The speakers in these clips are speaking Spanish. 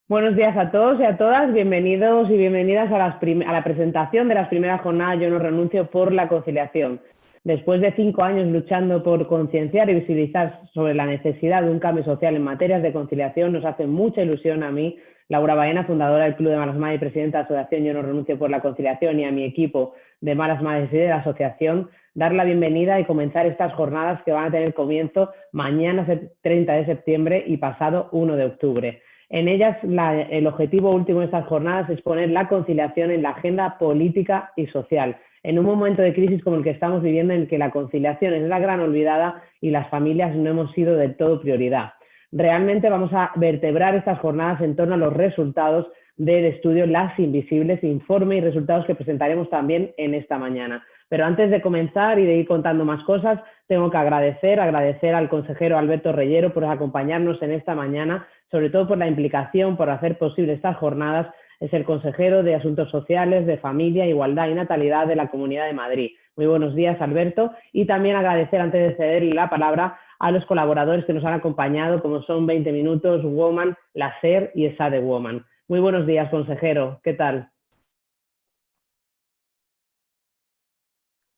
Buenos días a todos y a todas, bienvenidos y bienvenidas a la presentación de las primeras jornadas Yo no renuncio por la conciliación. Después de 5 años luchando por concienciar y visibilizar sobre la necesidad de un cambio social en materias de conciliación, nos hace mucha ilusión a mí, Laura Baena, fundadora del Club de Malas Madres y presidenta de la Asociación Yo no renuncio por la conciliación, y a mi equipo de Malas Madres y de la Asociación, dar la bienvenida y comenzar estas jornadas que van a tener comienzo mañana 30 de septiembre y pasado 1 de octubre. En ellas, el objetivo último de estas jornadas es poner la conciliación en la agenda política y social, en un momento de crisis como el que estamos viviendo, en el que la conciliación es la gran olvidada y las familias no hemos sido del todo prioridad. Realmente vamos a vertebrar estas jornadas en torno a los resultados del estudio Las Invisibles, informe y resultados que presentaremos también en esta mañana. Pero antes de comenzar y de ir contando más cosas, tengo que agradecer al consejero Alberto Reyero por acompañarnos en esta mañana, sobre todo por la implicación, por hacer posible estas jornadas. Es el consejero de Asuntos Sociales, de Familia, Igualdad y Natalidad de la Comunidad de Madrid. Muy buenos días, Alberto. Y también agradecer, antes de cederle la palabra, a los colaboradores que nos han acompañado, como son 20 Minutos, Woman, La SER y ESADE Woman. Muy buenos días, consejero. ¿Qué tal?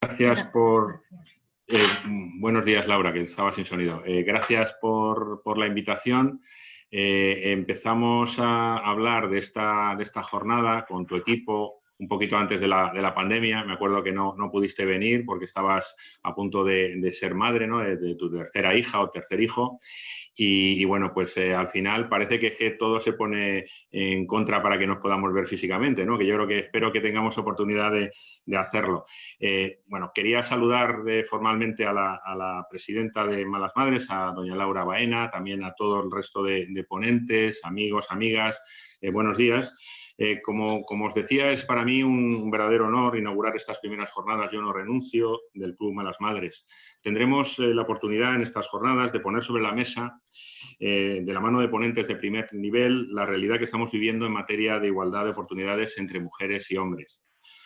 Gracias por... buenos días, Laura, que estaba sin sonido. Gracias por la invitación. Empezamos a hablar de esta jornada con tu equipo un poquito antes de la pandemia. Me acuerdo que no pudiste venir porque estabas a punto de ser madre, ¿no? de tu tercera hija o tercer hijo. Y bueno, pues al final parece que todo se pone en contra para que nos podamos ver físicamente, ¿no? Que yo espero que tengamos oportunidad de hacerlo. Bueno, quería saludar formalmente a la presidenta de Malas Madres, a doña Laura Baena, también a todo el resto de ponentes, amigos, amigas. Buenos días. Como os decía, es para mí un verdadero honor inaugurar estas primeras jornadas Yo no renuncio del Club Malas Madres. Tendremos la oportunidad en estas jornadas de poner sobre la mesa, de la mano de ponentes de primer nivel, la realidad que estamos viviendo en materia de igualdad de oportunidades entre mujeres y hombres.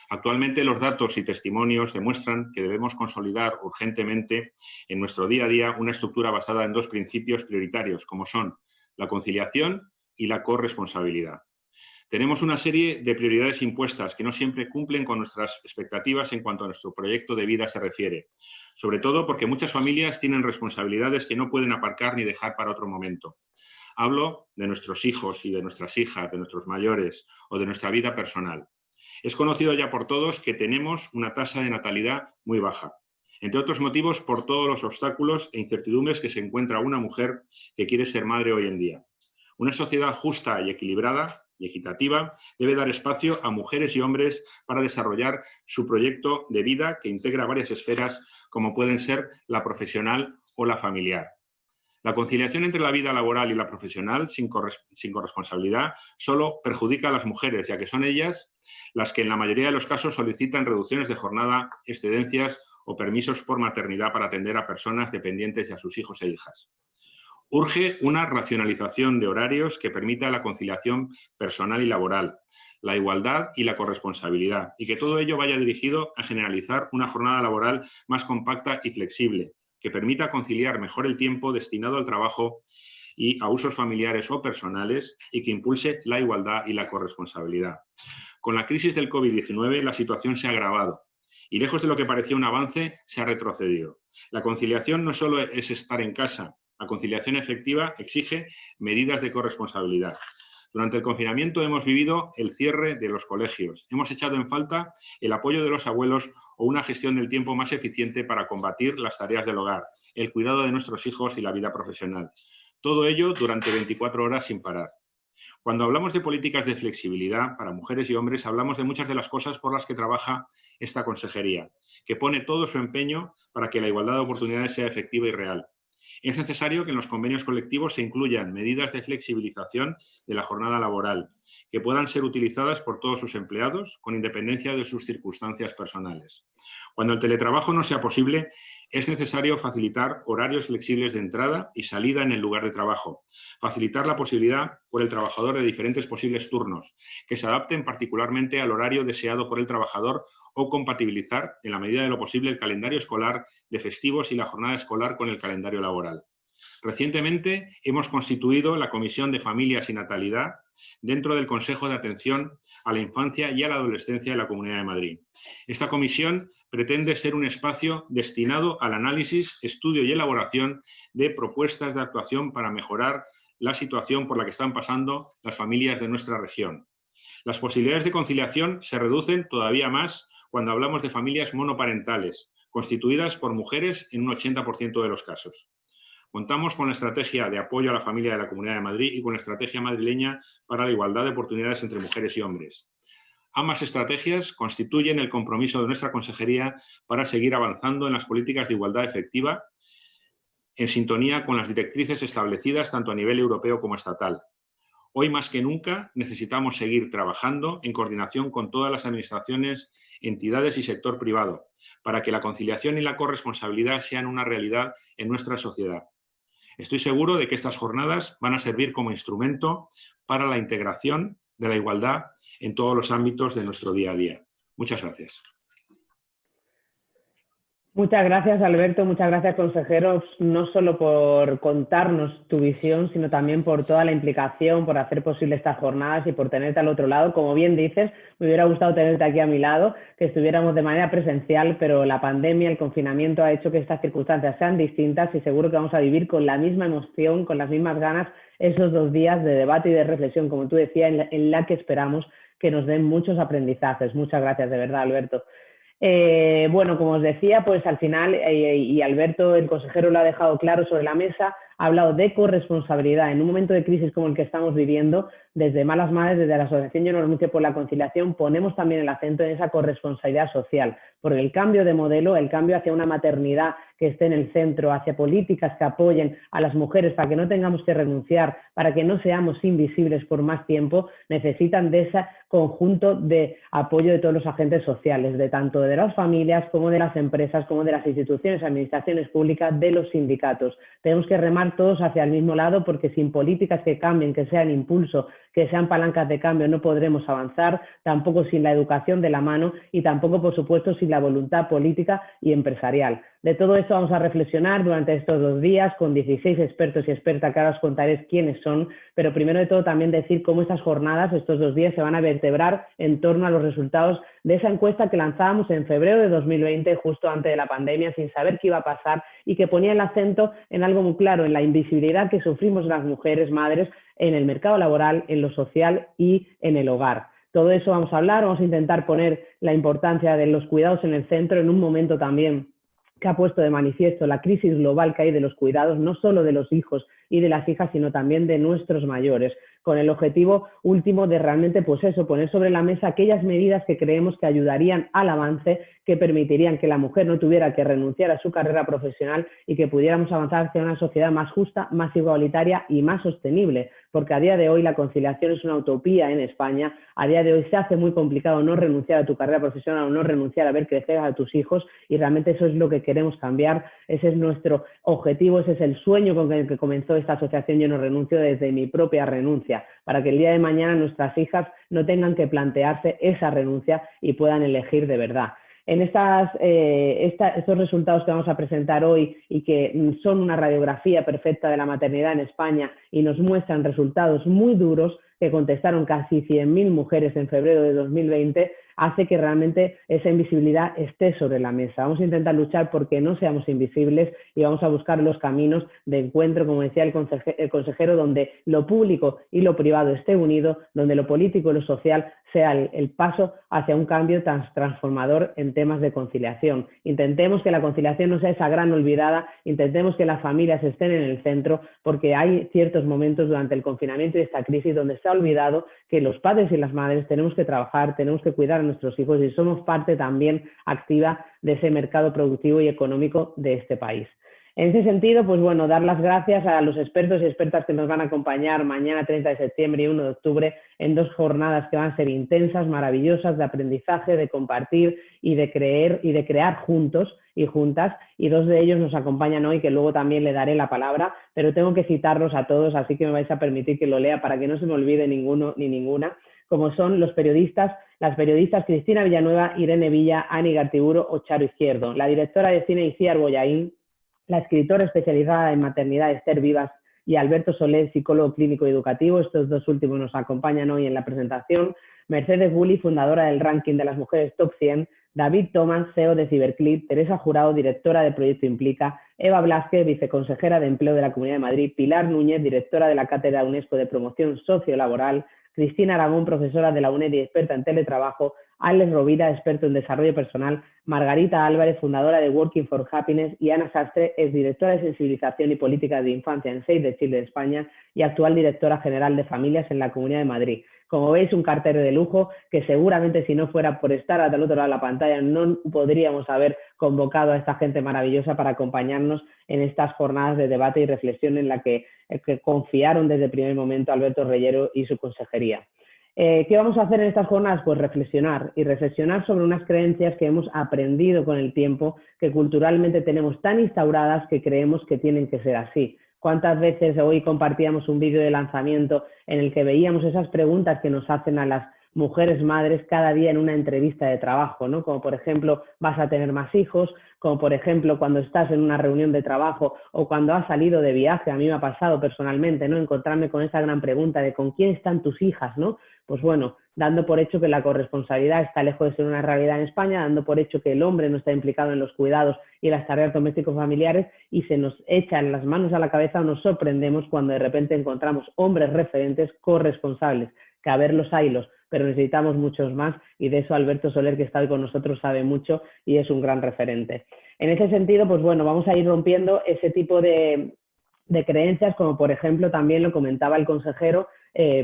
Actualmente los datos y testimonios demuestran que debemos consolidar urgentemente en nuestro día a día una estructura basada en dos principios prioritarios, como son la conciliación y la corresponsabilidad. Tenemos una serie de prioridades impuestas que no siempre cumplen con nuestras expectativas en cuanto a nuestro proyecto de vida se refiere, sobre todo porque muchas familias tienen responsabilidades que no pueden aparcar ni dejar para otro momento. Hablo de nuestros hijos y de nuestras hijas, de nuestros mayores o de nuestra vida personal. Es conocido ya por todos que tenemos una tasa de natalidad muy baja, entre otros motivos por todos los obstáculos e incertidumbres que se encuentra una mujer que quiere ser madre hoy en día. Una sociedad justa y equilibrada y equitativa debe dar espacio a mujeres y hombres para desarrollar su proyecto de vida que integra varias esferas como pueden ser la profesional o la familiar. La conciliación entre la vida laboral y la profesional sin corresponsabilidad solo perjudica a las mujeres, ya que son ellas las que en la mayoría de los casos solicitan reducciones de jornada, excedencias o permisos por maternidad para atender a personas dependientes y a sus hijos e hijas. Urge una racionalización de horarios que permita la conciliación personal y laboral, la igualdad y la corresponsabilidad, y que todo ello vaya dirigido a generalizar una jornada laboral más compacta y flexible, que permita conciliar mejor el tiempo destinado al trabajo y a usos familiares o personales y que impulse la igualdad y la corresponsabilidad. Con la crisis del COVID-19 la situación se ha agravado y lejos de lo que parecía un avance se ha retrocedido. La conciliación no solo es estar en casa, la conciliación efectiva exige medidas de corresponsabilidad. Durante el confinamiento hemos vivido el cierre de los colegios. Hemos echado en falta el apoyo de los abuelos o una gestión del tiempo más eficiente para combatir las tareas del hogar, el cuidado de nuestros hijos y la vida profesional. Todo ello durante 24 horas sin parar. Cuando hablamos de políticas de flexibilidad para mujeres y hombres, hablamos de muchas de las cosas por las que trabaja esta consejería, que pone todo su empeño para que la igualdad de oportunidades sea efectiva y real. Es necesario que en los convenios colectivos se incluyan medidas de flexibilización de la jornada laboral, que puedan ser utilizadas por todos sus empleados con independencia de sus circunstancias personales. Cuando el teletrabajo no sea posible, es necesario facilitar horarios flexibles de entrada y salida en el lugar de trabajo, facilitar la posibilidad por el trabajador de diferentes posibles turnos, que se adapten particularmente al horario deseado por el trabajador o compatibilizar, en la medida de lo posible, el calendario escolar de festivos y la jornada escolar con el calendario laboral. Recientemente hemos constituido la Comisión de Familias y Natalidad dentro del Consejo de Atención a la Infancia y a la Adolescencia de la Comunidad de Madrid. Esta comisión pretende ser un espacio destinado al análisis, estudio y elaboración de propuestas de actuación para mejorar la situación por la que están pasando las familias de nuestra región. Las posibilidades de conciliación se reducen todavía más cuando hablamos de familias monoparentales, constituidas por mujeres en un 80% de los casos. Contamos con la estrategia de apoyo a la familia de la Comunidad de Madrid y con la estrategia madrileña para la igualdad de oportunidades entre mujeres y hombres. Ambas estrategias constituyen el compromiso de nuestra consejería para seguir avanzando en las políticas de igualdad efectiva en sintonía con las directrices establecidas tanto a nivel europeo como estatal. Hoy más que nunca necesitamos seguir trabajando en coordinación con todas las administraciones, entidades y sector privado para que la conciliación y la corresponsabilidad sean una realidad en nuestra sociedad. Estoy seguro de que estas jornadas van a servir como instrumento para la integración de la igualdad en todos los ámbitos de nuestro día a día. Muchas gracias. Muchas gracias, Alberto. Muchas gracias, consejero, no solo por contarnos tu visión, sino también por toda la implicación, por hacer posible estas jornadas y por tenerte al otro lado. Como bien dices, me hubiera gustado tenerte aquí a mi lado, que estuviéramos de manera presencial, pero la pandemia, el confinamiento ha hecho que estas circunstancias sean distintas y seguro que vamos a vivir con la misma emoción, con las mismas ganas, esos 2 días de debate y de reflexión, como tú decías, en la que esperamos que nos den muchos aprendizajes. Muchas gracias, de verdad, Alberto. Bueno, como os decía, pues al final, y Alberto, el consejero, lo ha dejado claro sobre la mesa, ha hablado de corresponsabilidad. En un momento de crisis como el que estamos viviendo, desde Malas Madres, desde la Asociación Yo No Renuncio por la Conciliación, ponemos también el acento en esa corresponsabilidad social, porque el cambio de modelo, el cambio hacia una maternidad que esté en el centro, hacia políticas que apoyen a las mujeres para que no tengamos que renunciar, para que no seamos invisibles por más tiempo, necesitan de ese conjunto de apoyo de todos los agentes sociales, de tanto de las familias como de las empresas, como de las instituciones, administraciones públicas, de los sindicatos. Tenemos que remar todos hacia el mismo lado porque sin políticas que cambien, que sean impulso, que sean palancas de cambio, no podremos avanzar, tampoco sin la educación de la mano y tampoco, por supuesto, sin la voluntad política y empresarial. De todo esto vamos a reflexionar durante estos 2 días con 16 expertos y expertas, que ahora os contaré quiénes son, pero primero de todo también decir cómo estas jornadas, estos 2 días, se van a vertebrar en torno a los resultados de esa encuesta que lanzábamos en febrero de 2020, justo antes de la pandemia, sin saber qué iba a pasar y que ponía el acento en algo muy claro, en la invisibilidad que sufrimos las mujeres madres en el mercado laboral, en lo social y en el hogar. Todo eso vamos a hablar, vamos a intentar poner la importancia de los cuidados en el centro en un momento también que ha puesto de manifiesto la crisis global que hay de los cuidados, no solo de los hijos y de las hijas, sino también de nuestros mayores, con el objetivo último de realmente, pues eso, poner sobre la mesa aquellas medidas que creemos que ayudarían al avance, que permitirían que la mujer no tuviera que renunciar a su carrera profesional y que pudiéramos avanzar hacia una sociedad más justa, más igualitaria y más sostenible, porque a día de hoy la conciliación es una utopía en España. A día de hoy se hace muy complicado no renunciar a tu carrera profesional o no renunciar a ver crecer a tus hijos, y realmente eso es lo que queremos cambiar. Ese es nuestro objetivo, ese es el sueño con el que comenzó esta asociación Yo No Renuncio, desde mi propia renuncia, para que el día de mañana nuestras hijas no tengan que plantearse esa renuncia y puedan elegir de verdad. En estos resultados que vamos a presentar hoy y que son una radiografía perfecta de la maternidad en España y nos muestran resultados muy duros que contestaron casi 100.000 mujeres en febrero de 2020, hace que realmente esa invisibilidad esté sobre la mesa. Vamos a intentar luchar porque no seamos invisibles y vamos a buscar los caminos de encuentro, como decía el consejero, donde lo público y lo privado esté unido, donde lo político y lo social sea el paso hacia un cambio transformador en temas de conciliación. Intentemos que la conciliación no sea esa gran olvidada, intentemos que las familias estén en el centro, porque hay ciertos momentos durante el confinamiento y esta crisis donde se ha olvidado que los padres y las madres tenemos que trabajar, tenemos que cuidar a nuestros hijos y somos parte también activa de ese mercado productivo y económico de este país. En ese sentido, pues bueno, dar las gracias a los expertos y expertas que nos van a acompañar mañana 30 de septiembre y 1 de octubre en 2 jornadas que van a ser intensas, maravillosas, de aprendizaje, de compartir y de crear juntos y juntas, y 2 de ellos nos acompañan hoy, que luego también le daré la palabra, pero tengo que citarlos a todos, así que me vais a permitir que lo lea para que no se me olvide ninguno ni ninguna, como son las periodistas Cristina Villanueva, Irene Villa, Ani Gartiburu o Charo Izquierdo, la directora de cine Iciar Bollaín, la escritora especializada en maternidad Esther Vivas y Alberto Soler, psicólogo clínico y educativo. Estos dos últimos nos acompañan hoy en la presentación. Mercedes Bulli, fundadora del ranking de las mujeres Top 100. David Thomas, CEO de Ciberclip. Teresa Jurado, directora de Proyecto Implica. Eva Blázquez, viceconsejera de Empleo de la Comunidad de Madrid. Pilar Núñez, directora de la Cátedra UNESCO de Promoción Sociolaboral. Cristina Aragón, profesora de la UNED y experta en teletrabajo. Alex Rovira, experto en desarrollo personal. Margarita Álvarez, fundadora de Working for Happiness. Y Ana Sastre, exdirectora de Sensibilización y Políticas de Infancia en Save the Children de España y actual directora general de Familias en la Comunidad de Madrid. Como veis, un cartel de lujo que seguramente si no fuera por estar al otro lado de la pantalla no podríamos haber convocado a esta gente maravillosa para acompañarnos en estas jornadas de debate y reflexión en la que confiaron desde el primer momento Alberto Reyero y su consejería. ¿Qué vamos a hacer en estas jornadas? Pues reflexionar sobre unas creencias que hemos aprendido con el tiempo, que culturalmente tenemos tan instauradas que creemos que tienen que ser así. ¿Cuántas veces hoy compartíamos un vídeo de lanzamiento en el que veíamos esas preguntas que nos hacen a las mujeres madres cada día en una entrevista de trabajo, ¿no? Como por ejemplo, ¿vas a tener más hijos? Como por ejemplo, cuando estás en una reunión de trabajo o cuando has salido de viaje. A mí me ha pasado personalmente, ¿no? Encontrarme con esa gran pregunta de ¿con quién están tus hijas?, ¿no? Pues bueno, dando por hecho que la corresponsabilidad está lejos de ser una realidad en España, dando por hecho que el hombre no está implicado en los cuidados y las tareas domésticos familiares, y se nos echan las manos a la cabeza o nos sorprendemos cuando de repente encontramos hombres referentes corresponsables, que a ver los haylos, pero necesitamos muchos más, y de eso Alberto Soler, que está hoy con nosotros, sabe mucho y es un gran referente. En ese sentido, pues bueno, vamos a ir rompiendo ese tipo de creencias, como por ejemplo también lo comentaba el consejero,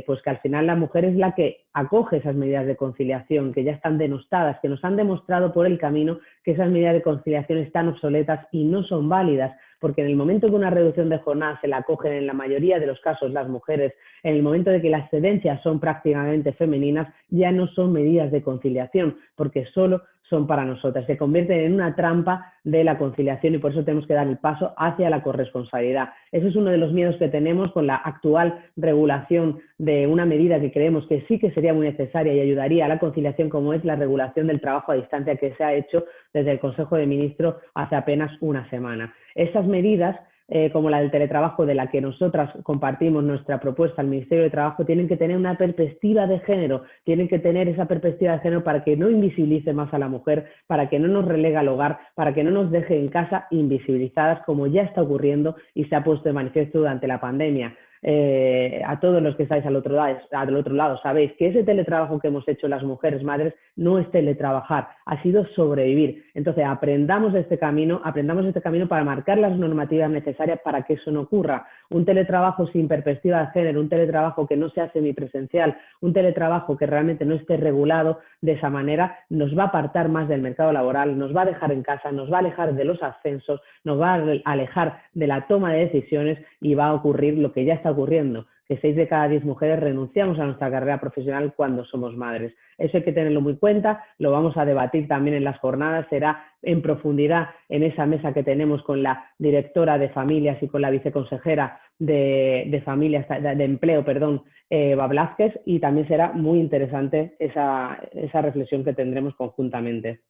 pues que al final la mujer es la que acoge esas medidas de conciliación, que ya están denostadas, que nos han demostrado por el camino que esas medidas de conciliación están obsoletas y no son válidas, porque en el momento que una reducción de jornada se la acogen en la mayoría de los casos las mujeres, en el momento de que las excedencias son prácticamente femeninas, ya no son medidas de conciliación, porque solo son para nosotras, se convierten en una trampa de la conciliación, y por eso tenemos que dar el paso hacia la corresponsabilidad. Ese es uno de los miedos que tenemos con la actual regulación de una medida que creemos que sí que sería muy necesaria y ayudaría a la conciliación, como es la regulación del trabajo a distancia, que se ha hecho desde el Consejo de Ministros hace apenas una semana. Estas medidas, como la del teletrabajo, de la que nosotras compartimos nuestra propuesta al Ministerio de Trabajo, tienen que tener una perspectiva de género, tienen que tener esa perspectiva de género para que no invisibilice más a la mujer, para que no nos relegue al hogar, para que no nos deje en casa invisibilizadas, como ya está ocurriendo y se ha puesto de manifiesto durante la pandemia. A todos los que estáis al otro lado, sabéis que ese teletrabajo que hemos hecho las mujeres madres no es teletrabajar, ha sido sobrevivir. Entonces aprendamos este camino para marcar las normativas necesarias para que eso no ocurra. Un teletrabajo sin perspectiva de género, un teletrabajo que no sea semipresencial, un teletrabajo que realmente no esté regulado de esa manera, nos va a apartar más del mercado laboral, nos va a dejar en casa, nos va a alejar de los ascensos, nos va a alejar de la toma de decisiones, y va a ocurrir lo que ya está ocurriendo, que 6 de cada 10 mujeres renunciamos a nuestra carrera profesional cuando somos madres. Eso hay que tenerlo muy en cuenta, lo vamos a debatir también en las jornadas, será en profundidad en esa mesa que tenemos con la directora de familias y con la viceconsejera de familias, de empleo, Eva Blázquez, y también será muy interesante esa reflexión que tendremos conjuntamente.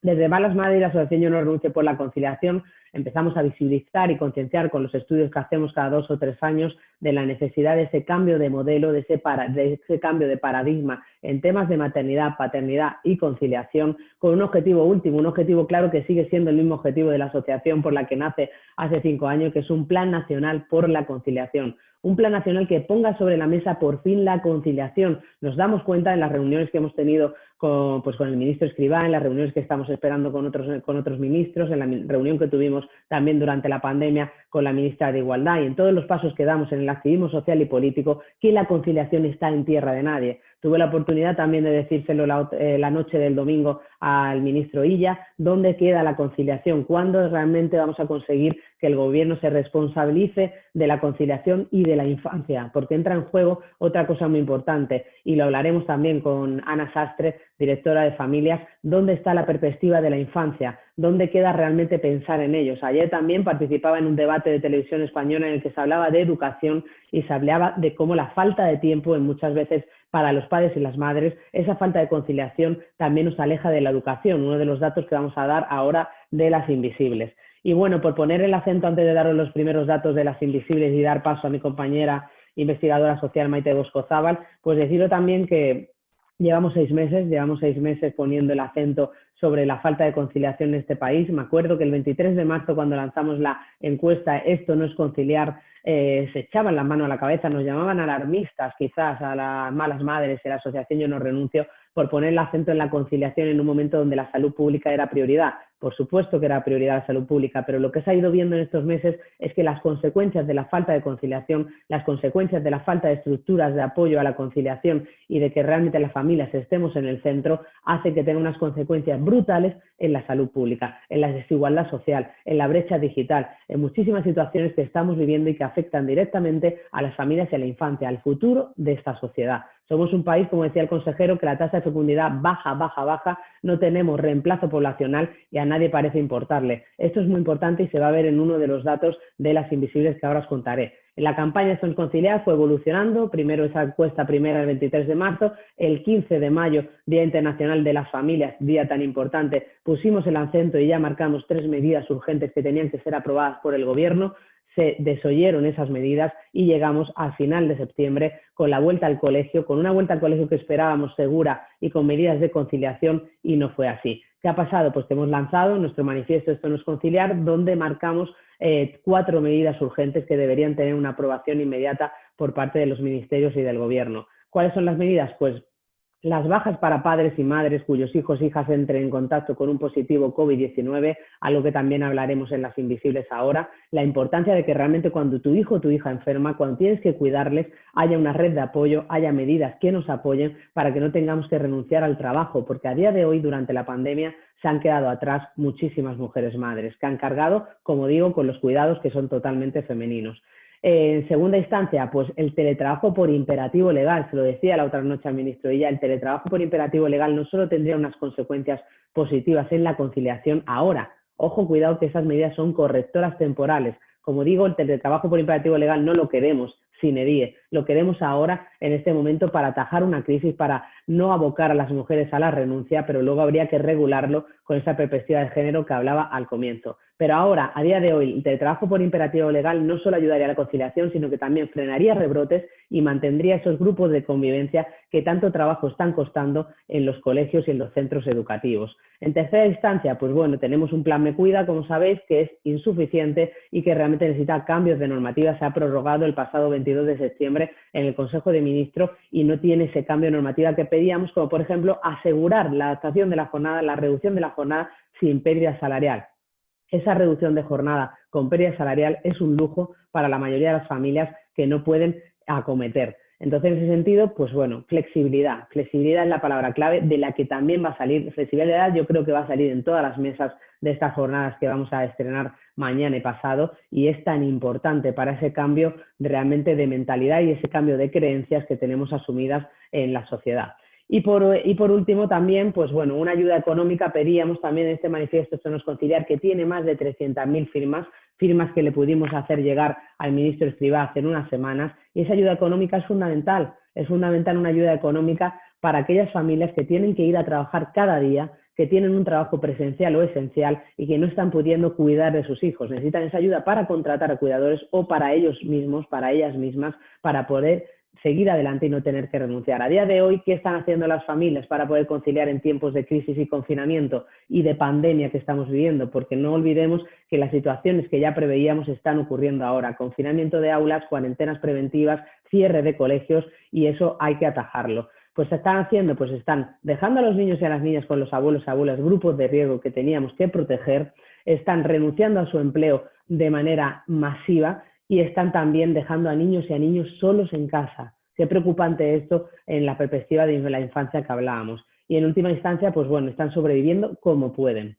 Desde Malas Madres y la Asociación Yo No Renuncio por la Conciliación empezamos a visibilizar y concienciar con los estudios que hacemos cada 2 o 3 años de la necesidad de ese cambio de modelo, de ese cambio de paradigma en temas de maternidad, paternidad y conciliación, con un objetivo último, un objetivo claro que sigue siendo el mismo objetivo de la asociación por la que nace hace 5 años, que es un plan nacional por la conciliación. Un plan nacional que ponga sobre la mesa por fin la conciliación. Nos damos cuenta en las reuniones que hemos tenido con el ministro Escrivá, en las reuniones que estamos esperando con otros ministros, en la reunión que tuvimos también durante la pandemia con la ministra de Igualdad, y en todos los pasos que damos en el activismo social y político, que la conciliación está en tierra de nadie. Tuve la oportunidad también de decírselo la noche del domingo al ministro Illa, ¿dónde queda la conciliación? ¿Cuándo realmente vamos a conseguir que el gobierno se responsabilice de la conciliación y de la infancia? Porque entra en juego otra cosa muy importante, y lo hablaremos también con Ana Sastre, directora de Familias, ¿dónde está la perspectiva de la infancia? ¿Dónde queda realmente pensar en ellos? Ayer también participaba en un debate de televisión española en el que se hablaba de educación y se hablaba de cómo la falta de tiempo muchas veces para los padres y las madres, esa falta de conciliación también nos aleja de la educación, uno de los datos que vamos a dar ahora de las invisibles. Y bueno, por poner el acento antes de daros los primeros datos de las invisibles y dar paso a mi compañera investigadora social Maite Boscozábal, pues deciros también que llevamos 6 meses poniendo el acento sobre la falta de conciliación en este país. Me acuerdo que el 23 de marzo, cuando lanzamos la encuesta "Esto no es conciliar", se echaban las manos a la cabeza, nos llamaban alarmistas quizás a las malas madres de la asociación Yo no renuncio por poner el acento en la conciliación en un momento donde la salud pública era prioridad. Por supuesto que era prioridad la salud pública, pero lo que se ha ido viendo en estos meses es que las consecuencias de la falta de conciliación, las consecuencias de la falta de estructuras de apoyo a la conciliación y de que realmente las familias estemos en el centro, hace que tenga unas consecuencias brutales en la salud pública, en la desigualdad social, en la brecha digital, en muchísimas situaciones que estamos viviendo y que afectan directamente a las familias y a la infancia, al futuro de esta sociedad. Somos un país, como decía el consejero, que la tasa de fecundidad baja, no tenemos reemplazo poblacional y a nadie parece importarle. Esto es muy importante y se va a ver en uno de los datos de las invisibles que ahora os contaré. En la campaña Esto no es conciliar fue evolucionando, primero esa encuesta primera el 23 de marzo, el 15 de mayo, Día Internacional de las Familias, día tan importante, pusimos el acento y ya marcamos 3 medidas urgentes que tenían que ser aprobadas por el Gobierno. Se desoyeron esas medidas y llegamos al final de septiembre con la vuelta al colegio, con una vuelta al colegio que esperábamos segura y con medidas de conciliación, y no fue así. ¿Qué ha pasado? Pues que hemos lanzado nuestro manifiesto Esto no es conciliar, donde marcamos 4 medidas urgentes que deberían tener una aprobación inmediata por parte de los ministerios y del Gobierno. ¿Cuáles son las medidas? Pues las bajas para padres y madres cuyos hijos e hijas entren en contacto con un positivo COVID-19, algo que también hablaremos en las invisibles ahora, la importancia de que realmente cuando tu hijo o tu hija enferma, cuando tienes que cuidarles, haya una red de apoyo, haya medidas que nos apoyen para que no tengamos que renunciar al trabajo, porque a día de hoy, durante la pandemia, se han quedado atrás muchísimas mujeres madres que han cargado, como digo, con los cuidados que son totalmente femeninos. En segunda instancia, pues el teletrabajo por imperativo legal, se lo decía la otra noche al ministro Illa, el teletrabajo por imperativo legal no solo tendría unas consecuencias positivas en la conciliación ahora, ojo, cuidado que esas medidas son correctoras temporales. Como digo, el teletrabajo por imperativo legal no lo queremos sine die, lo queremos ahora en este momento para atajar una crisis, para no abocar a las mujeres a la renuncia, pero luego habría que regularlo con esa perspectiva de género que hablaba al comienzo. Pero ahora, a día de hoy, el teletrabajo por imperativo legal no solo ayudaría a la conciliación, sino que también frenaría rebrotes y mantendría esos grupos de convivencia que tanto trabajo están costando en los colegios y en los centros educativos. En tercera instancia, pues bueno, tenemos un plan Me Cuida, como sabéis, que es insuficiente y que realmente necesita cambios de normativa. Se ha prorrogado el pasado 22 de septiembre en el Consejo de Ministros y no tiene ese cambio de normativa que pedíamos, como por ejemplo asegurar la adaptación de la jornada, la reducción de la jornada sin pérdida salarial. Esa reducción de jornada con pérdida salarial es un lujo para la mayoría de las familias que no pueden acometer. Entonces, en ese sentido, pues bueno, flexibilidad. Flexibilidad es la palabra clave de la que también va a salir. Flexibilidad yo creo que va a salir en todas las mesas de estas jornadas que vamos a estrenar mañana y pasado, y es tan importante para ese cambio realmente de mentalidad y ese cambio de creencias que tenemos asumidas en la sociedad. Y por último también, pues bueno, una ayuda económica. Pedíamos también en este manifiesto Esto no es conciliar, que tiene más de 300.000 firmas que le pudimos hacer llegar al ministro Escrivá hace unas semanas, y esa ayuda económica es fundamental una ayuda económica para aquellas familias que tienen que ir a trabajar cada día, que tienen un trabajo presencial o esencial y que no están pudiendo cuidar de sus hijos. Necesitan esa ayuda para contratar a cuidadores o para ellos mismos, para ellas mismas, para poder seguir adelante y no tener que renunciar. A día de hoy, ¿qué están haciendo las familias para poder conciliar en tiempos de crisis y confinamiento y de pandemia que estamos viviendo? Porque no olvidemos que las situaciones que ya preveíamos están ocurriendo ahora. Confinamiento de aulas, cuarentenas preventivas, cierre de colegios, y eso hay que atajarlo. Pues se están haciendo, pues están dejando a los niños y a las niñas con los abuelos y abuelas, grupos de riesgo que teníamos que proteger, están renunciando a su empleo de manera masiva y están también dejando a niños y a niños solos en casa. Qué preocupante esto en la perspectiva de la infancia que hablábamos. Y en última instancia, pues bueno, están sobreviviendo como pueden.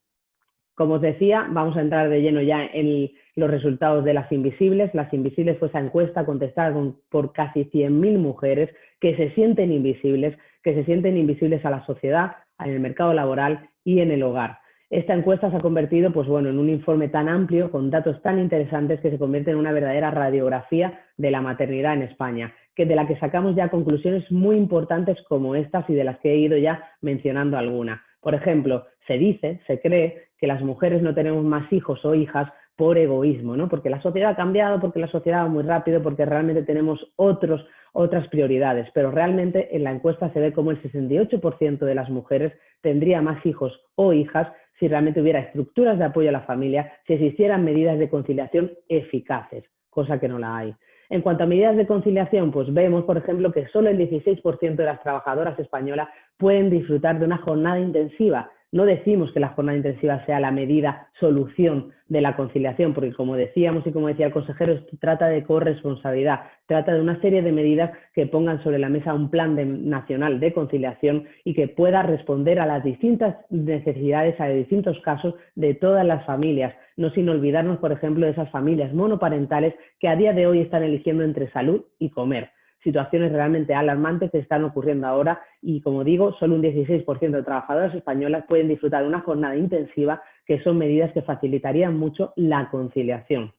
Como os decía, vamos a entrar de lleno ya en los resultados de las invisibles. Las invisibles fue esa encuesta contestada por casi 100.000 mujeres que se sienten invisibles a la sociedad, en el mercado laboral y en el hogar. Esta encuesta se ha convertido, pues bueno, en un informe tan amplio, con datos tan interesantes, que se convierte en una verdadera radiografía de la maternidad en España, de la que sacamos ya conclusiones muy importantes como estas y de las que he ido ya mencionando algunas. Por ejemplo, se dice, se cree que las mujeres no tenemos más hijos o hijas por egoísmo, ¿no? Porque la sociedad ha cambiado, porque la sociedad va muy rápido, porque realmente tenemos otras prioridades, pero realmente en la encuesta se ve como el 68% de las mujeres tendría más hijos o hijas si realmente hubiera estructuras de apoyo a la familia, si existieran medidas de conciliación eficaces, cosa que no la hay. En cuanto a medidas de conciliación, pues vemos, por ejemplo, que solo el 16% de las trabajadoras españolas pueden disfrutar de una jornada intensiva. No decimos que la jornada intensiva sea la medida solución de la conciliación, porque como decíamos y como decía el consejero, esto trata de corresponsabilidad, trata de una serie de medidas que pongan sobre la mesa un plan nacional de conciliación y que pueda responder a las distintas necesidades, a distintos casos de todas las familias, no sin olvidarnos, por ejemplo, de esas familias monoparentales que a día de hoy están eligiendo entre salud y comer. Situaciones realmente alarmantes que están ocurriendo ahora y, como digo, solo un 16% de trabajadoras españolas pueden disfrutar de una jornada intensiva, que son medidas que facilitarían mucho la conciliación.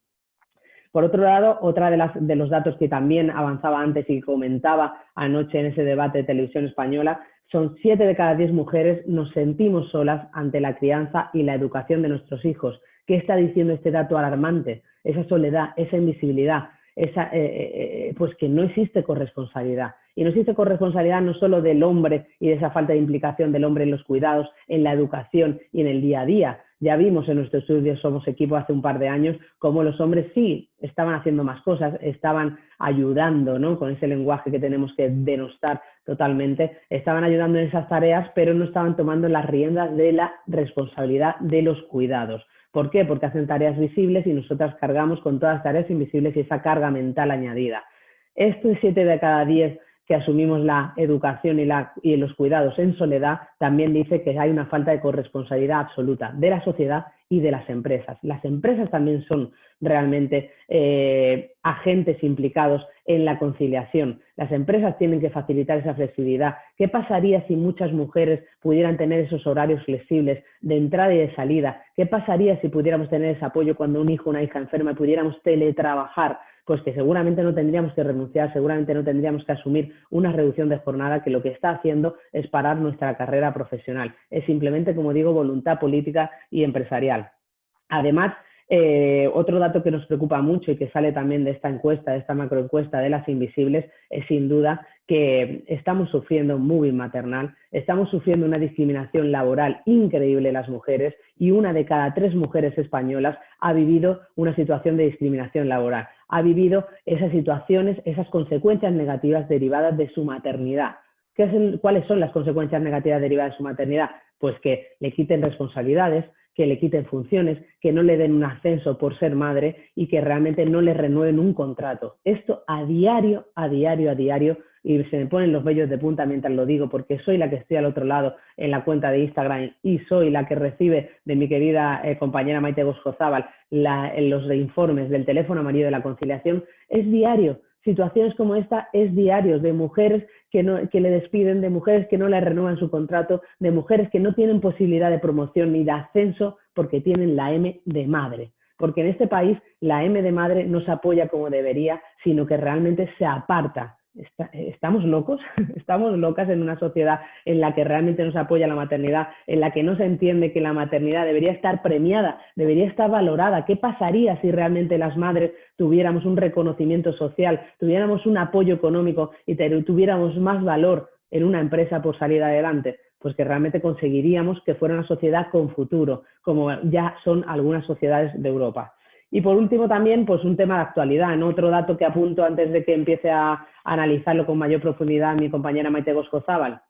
Por otro lado, otra de los datos que también avanzaba antes y comentaba anoche en ese debate de Televisión Española, son 7 de cada 10 mujeres nos sentimos solas ante la crianza y la educación de nuestros hijos. ¿Qué está diciendo este dato alarmante? Esa soledad, esa invisibilidad, pues que no existe corresponsabilidad. Y no existe corresponsabilidad no solo del hombre y de esa falta de implicación del hombre en los cuidados, en la educación y en el día a día. Ya vimos en nuestro estudio Somos Equipo hace un par de años cómo los hombres sí estaban haciendo más cosas, estaban ayudando, ¿no? Con ese lenguaje que tenemos que denostar totalmente, estaban ayudando en esas tareas, pero no estaban tomando las riendas de la responsabilidad de los cuidados. ¿Por qué? Porque hacen tareas visibles y nosotras cargamos con todas las tareas invisibles y esa carga mental añadida. Estos 7 de cada 10 que asumimos la educación y los cuidados en soledad, también dice que hay una falta de corresponsabilidad absoluta de la sociedad y de las empresas. Las empresas también son realmente agentes implicados en la conciliación. Las empresas tienen que facilitar esa flexibilidad. ¿Qué pasaría si muchas mujeres pudieran tener esos horarios flexibles de entrada y de salida? ¿Qué pasaría si pudiéramos tener ese apoyo cuando un hijo o una hija enferma y pudiéramos teletrabajar? Pues que seguramente no tendríamos que renunciar, seguramente no tendríamos que asumir una reducción de jornada que lo que está haciendo es parar nuestra carrera profesional. Es simplemente, como digo, voluntad política y empresarial. Además, otro dato que nos preocupa mucho y que sale también de esta encuesta, de esta macroencuesta de las invisibles, es sin duda que estamos sufriendo moving maternal, estamos sufriendo una discriminación laboral increíble las mujeres y 1 de cada 3 mujeres españolas ha vivido una situación de discriminación laboral, ha vivido esas situaciones, esas consecuencias negativas derivadas de su maternidad. ¿Cuáles son las consecuencias negativas derivadas de su maternidad? Pues que le quiten responsabilidades, que le quiten funciones, que no le den un ascenso por ser madre y que realmente no le renueven un contrato. Esto a diario, y se me ponen los vellos de punta mientras lo digo, porque soy la que estoy al otro lado en la cuenta de Instagram y soy la que recibe de mi querida compañera Maite Goscozábal los informes del teléfono amarillo de la conciliación. Es diario. Situaciones como esta es diario, de mujeres que le despiden, de mujeres que no le renuevan su contrato, de mujeres que no tienen posibilidad de promoción ni de ascenso porque tienen la M de madre. Porque en este país la M de madre no se apoya como debería, sino que realmente se aparta. ¿Estamos locos? Estamos locas en una sociedad en la que realmente no se apoya la maternidad, en la que no se entiende que la maternidad debería estar premiada, debería estar valorada. ¿Qué pasaría si realmente las madres tuviéramos un reconocimiento social, tuviéramos un apoyo económico y tuviéramos más valor en una empresa por salir adelante? Pues que realmente conseguiríamos que fuera una sociedad con futuro, como ya son algunas sociedades de Europa. Y por último también, pues un tema de actualidad, ¿no? Otro dato que apunto antes de que empiece a analizarlo con mayor profundidad mi compañera Maite Goscozábal.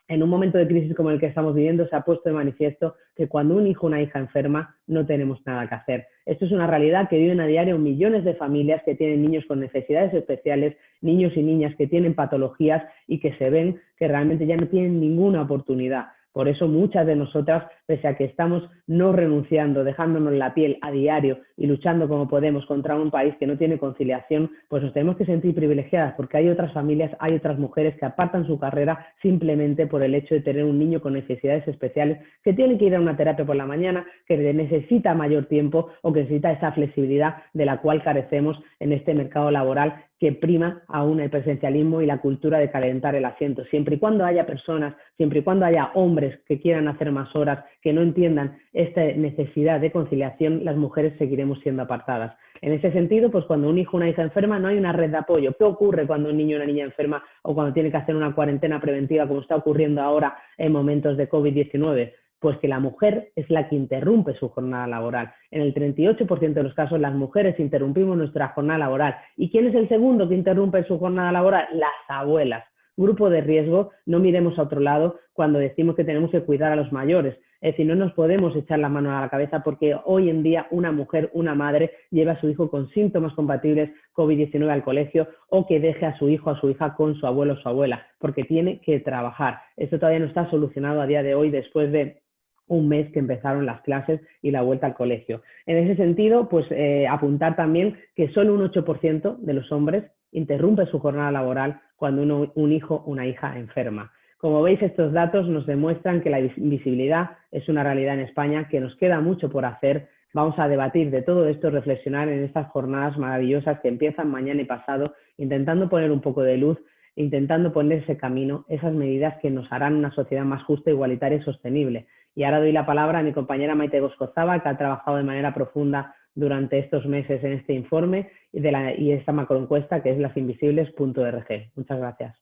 En un momento de crisis como el que estamos viviendo se ha puesto de manifiesto que cuando un hijo o una hija enferma no tenemos nada que hacer. Esto es una realidad que viven a diario millones de familias que tienen niños con necesidades especiales, niños y niñas que tienen patologías y que se ven que realmente ya no tienen ninguna oportunidad. Por eso muchas de nosotras, pese a que estamos no renunciando, dejándonos la piel a diario y luchando como podemos contra un país que no tiene conciliación, pues nos tenemos que sentir privilegiadas porque hay otras familias, hay otras mujeres que apartan su carrera simplemente por el hecho de tener un niño con necesidades especiales que tiene que ir a una terapia por la mañana, que necesita mayor tiempo o que necesita esa flexibilidad de la cual carecemos en este mercado laboral que prima aún el presencialismo y la cultura de calentar el asiento. Siempre y cuando haya personas, siempre y cuando haya hombres que quieran hacer más horas, que no entiendan esta necesidad de conciliación, las mujeres seguiremos siendo apartadas. En ese sentido, pues cuando un hijo o una hija enferma no hay una red de apoyo. ¿Qué ocurre cuando un niño o una niña enferma o cuando tiene que hacer una cuarentena preventiva, como está ocurriendo ahora en momentos de COVID-19? Pues que la mujer es la que interrumpe su jornada laboral. En el 38% de los casos las mujeres interrumpimos nuestra jornada laboral. ¿Y quién es el segundo que interrumpe su jornada laboral? Las abuelas. Grupo de riesgo, no miremos a otro lado cuando decimos que tenemos que cuidar a los mayores. Es decir, no nos podemos echar la mano a la cabeza porque hoy en día una mujer, una madre, lleva a su hijo con síntomas compatibles COVID-19 al colegio o que deje a su hijo o a su hija con su abuelo o su abuela, porque tiene que trabajar. Esto todavía no está solucionado a día de hoy después de un mes que empezaron las clases y la vuelta al colegio. En ese sentido, pues apuntar también que solo un 8% de los hombres interrumpe su jornada laboral cuando un hijo o una hija enferma. Como veis, estos datos nos demuestran que la invisibilidad es una realidad en España, que nos queda mucho por hacer. Vamos a debatir de todo esto, reflexionar en estas jornadas maravillosas que empiezan mañana y pasado, intentando poner un poco de luz, intentando poner ese camino, esas medidas que nos harán una sociedad más justa, igualitaria y sostenible. Y ahora doy la palabra a mi compañera Maite Goskozaba, que ha trabajado de manera profunda durante estos meses en este informe y esta macroencuesta que es lasinvisibles.org. Muchas gracias.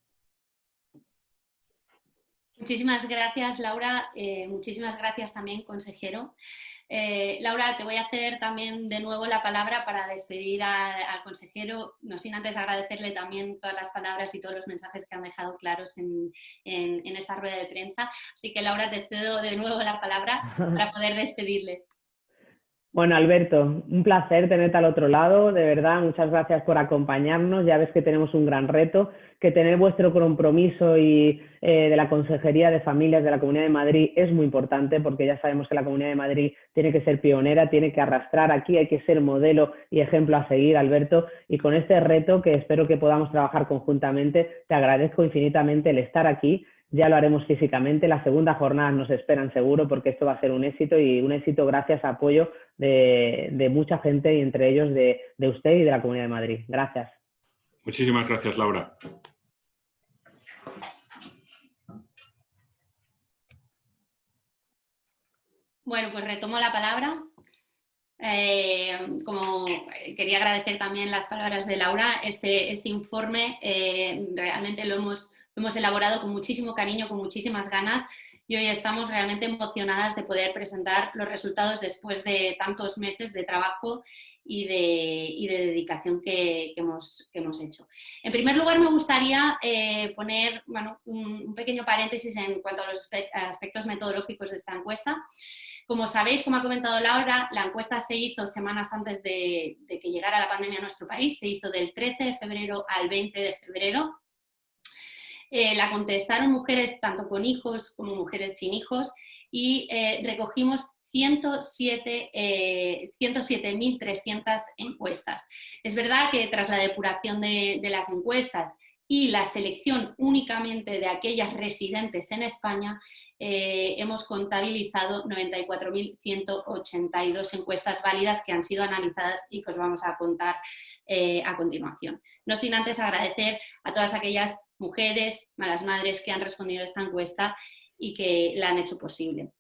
Muchísimas gracias, Laura. Muchísimas gracias también, consejero. Laura, te voy a hacer también de nuevo la palabra para despedir al consejero, no sin antes agradecerle también todas las palabras y todos los mensajes que han dejado claros en esta rueda de prensa. Así que, Laura, te cedo de nuevo la palabra para poder despedirle. Bueno, Alberto, un placer tenerte al otro lado, de verdad, muchas gracias por acompañarnos. Ya ves que tenemos un gran reto, que tener vuestro compromiso y de la Consejería de Familias de la Comunidad de Madrid es muy importante, porque ya sabemos que la Comunidad de Madrid tiene que ser pionera, tiene que arrastrar aquí, hay que ser modelo y ejemplo a seguir, Alberto, y con este reto que espero que podamos trabajar conjuntamente, te agradezco infinitamente el estar aquí. Ya lo haremos físicamente, las segundas jornadas nos esperan seguro porque esto va a ser un éxito y un éxito gracias a apoyo de mucha gente y entre ellos de usted y de la Comunidad de Madrid. Gracias. Muchísimas gracias, Laura. Bueno, pues retomo la palabra. Como quería agradecer también las palabras de Laura, este informe realmente lo hemos elaborado con muchísimo cariño, con muchísimas ganas y hoy estamos realmente emocionadas de poder presentar los resultados después de tantos meses de trabajo y de dedicación que hemos hecho. En primer lugar, me gustaría poner un pequeño paréntesis en cuanto a los aspectos metodológicos de esta encuesta. Como sabéis, como ha comentado Laura, la encuesta se hizo semanas antes de que llegara la pandemia a nuestro país, se hizo del 13 de febrero al 20 de febrero. La contestaron mujeres tanto con hijos como mujeres sin hijos y recogimos 107.300 encuestas. Es verdad que tras la depuración de las encuestas y la selección únicamente de aquellas residentes en España, hemos contabilizado 94.182 encuestas válidas que han sido analizadas y que os vamos a contar a continuación. No sin antes agradecer a todas aquellas mujeres, a las madres que han respondido a esta encuesta y que la han hecho posible.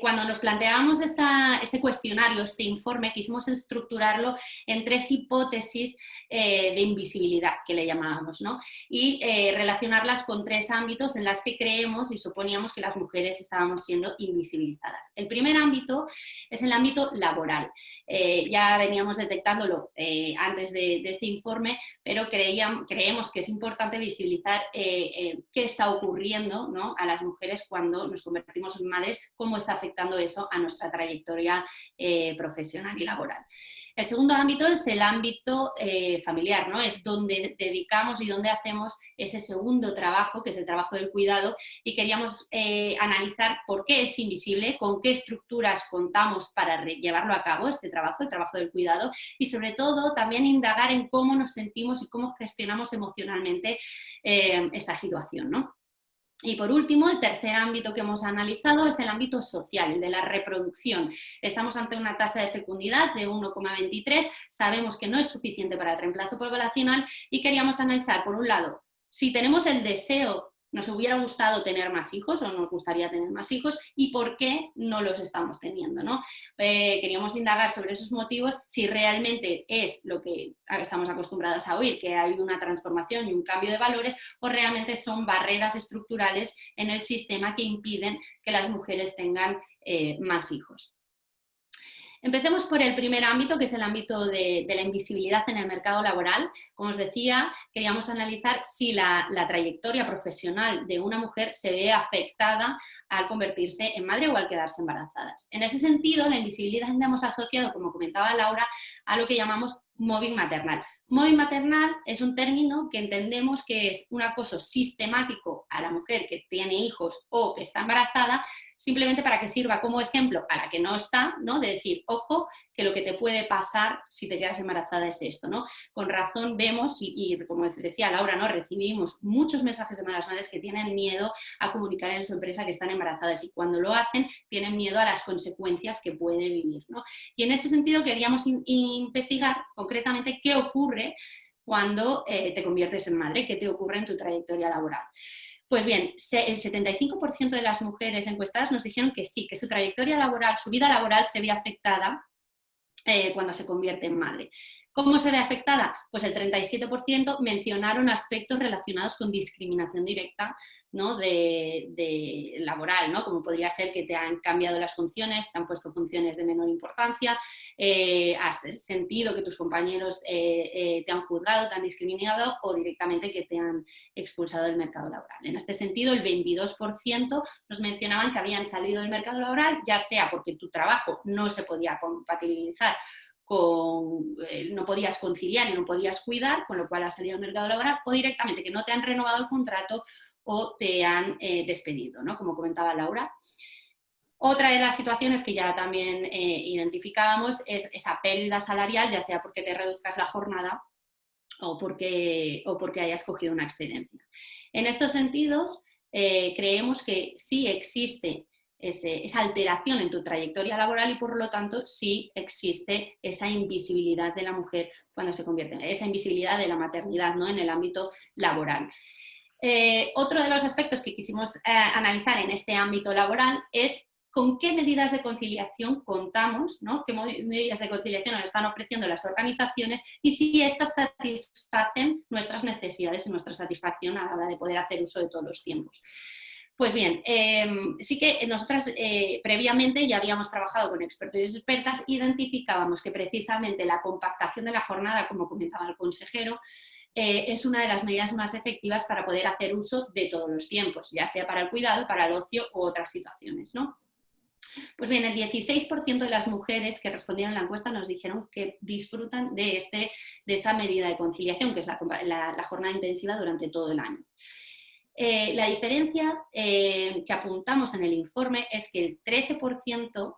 Cuando nos planteábamos este cuestionario, este informe, quisimos estructurarlo en 3 hipótesis de invisibilidad, que le llamábamos, ¿no? Y relacionarlas con 3 ámbitos en los que creemos y suponíamos que las mujeres estábamos siendo invisibilizadas. El primer ámbito es el ámbito laboral. Ya veníamos detectándolo antes de este informe, pero creemos que es importante visibilizar qué está ocurriendo, ¿no?, a las mujeres cuando nos convertimos en madres, cómo está afectando eso a nuestra trayectoria profesional y laboral. El segundo ámbito es el ámbito familiar, ¿no? Es donde dedicamos y donde hacemos ese segundo trabajo, que es el trabajo del cuidado, y queríamos analizar por qué es invisible, con qué estructuras contamos para llevarlo a cabo, este trabajo, el trabajo del cuidado, y sobre todo también indagar en cómo nos sentimos y cómo gestionamos emocionalmente esta situación, ¿no? Y por último, el tercer ámbito que hemos analizado es el ámbito social, el de la reproducción. Estamos ante una tasa de fecundidad de 1,23, sabemos que no es suficiente para el reemplazo poblacional y queríamos analizar, por un lado, si tenemos el deseo, nos hubiera gustado tener más hijos o nos gustaría tener más hijos y por qué no los estamos teniendo, ¿no? Queríamos indagar sobre esos motivos, si realmente es lo que estamos acostumbradas a oír, que hay una transformación y un cambio de valores, o realmente son barreras estructurales en el sistema que impiden que las mujeres tengan más hijos. Empecemos por el primer ámbito, que es el ámbito de la invisibilidad en el mercado laboral. Como os decía, queríamos analizar si la trayectoria profesional de una mujer se ve afectada al convertirse en madre o al quedarse embarazadas. En ese sentido, la invisibilidad la hemos asociado, como comentaba Laura, a lo que llamamos mobbing maternal. Mobbing maternal es un término que entendemos que es un acoso sistemático a la mujer que tiene hijos o que está embarazada, simplemente para que sirva como ejemplo a la que no está, ¿no? De decir, ojo, que lo que te puede pasar si te quedas embarazada es esto, ¿no? Con razón vemos, y como decía Laura, ¿no? Recibimos muchos mensajes de malas madres que tienen miedo a comunicar en su empresa que están embarazadas y cuando lo hacen tienen miedo a las consecuencias que puede vivir, ¿no? Y en ese sentido queríamos investigar concretamente qué ocurre cuando te conviertes en madre, qué te ocurre en tu trayectoria laboral. Pues bien, el 75% de las mujeres encuestadas nos dijeron que sí, que su trayectoria laboral, su vida laboral se ve afectada cuando se convierte en madre. ¿Cómo se ve afectada? Pues el 37% mencionaron aspectos relacionados con discriminación directa, ¿no? de laboral, ¿no? Como podría ser que te han cambiado las funciones, te han puesto funciones de menor importancia, has sentido que tus compañeros te han juzgado, te han discriminado o directamente que te han expulsado del mercado laboral. En este sentido, el 22% nos mencionaban que habían salido del mercado laboral, ya sea porque tu trabajo no se podía compatibilizar no podías conciliar y no podías cuidar, con lo cual has salido al mercado laboral, o directamente que no te han renovado el contrato o te han despedido, ¿no? Como comentaba Laura. Otra de las situaciones que ya también identificábamos es esa pérdida salarial, ya sea porque te reduzcas la jornada o porque hayas cogido una excedencia. En estos sentidos, creemos que sí existe esa alteración en tu trayectoria laboral y por lo tanto sí existe esa invisibilidad de la mujer cuando se convierte, esa invisibilidad de la maternidad, ¿no? En el ámbito laboral. Otro de los aspectos que quisimos analizar en este ámbito laboral es con qué medidas de conciliación contamos, ¿no? Qué medidas de conciliación nos están ofreciendo las organizaciones y si estas satisfacen nuestras necesidades y nuestra satisfacción a la hora de poder hacer uso de todos los tiempos. Pues bien, sí que nosotras previamente ya habíamos trabajado con expertos y expertas, identificábamos que precisamente la compactación de la jornada, como comentaba el consejero, es una de las medidas más efectivas para poder hacer uso de todos los tiempos, ya sea para el cuidado, para el ocio u otras situaciones, ¿no? Pues bien, el 16% de las mujeres que respondieron a la encuesta nos dijeron que disfrutan de esta medida de conciliación, que es la jornada intensiva durante todo el año. La diferencia que apuntamos en el informe es que el 13%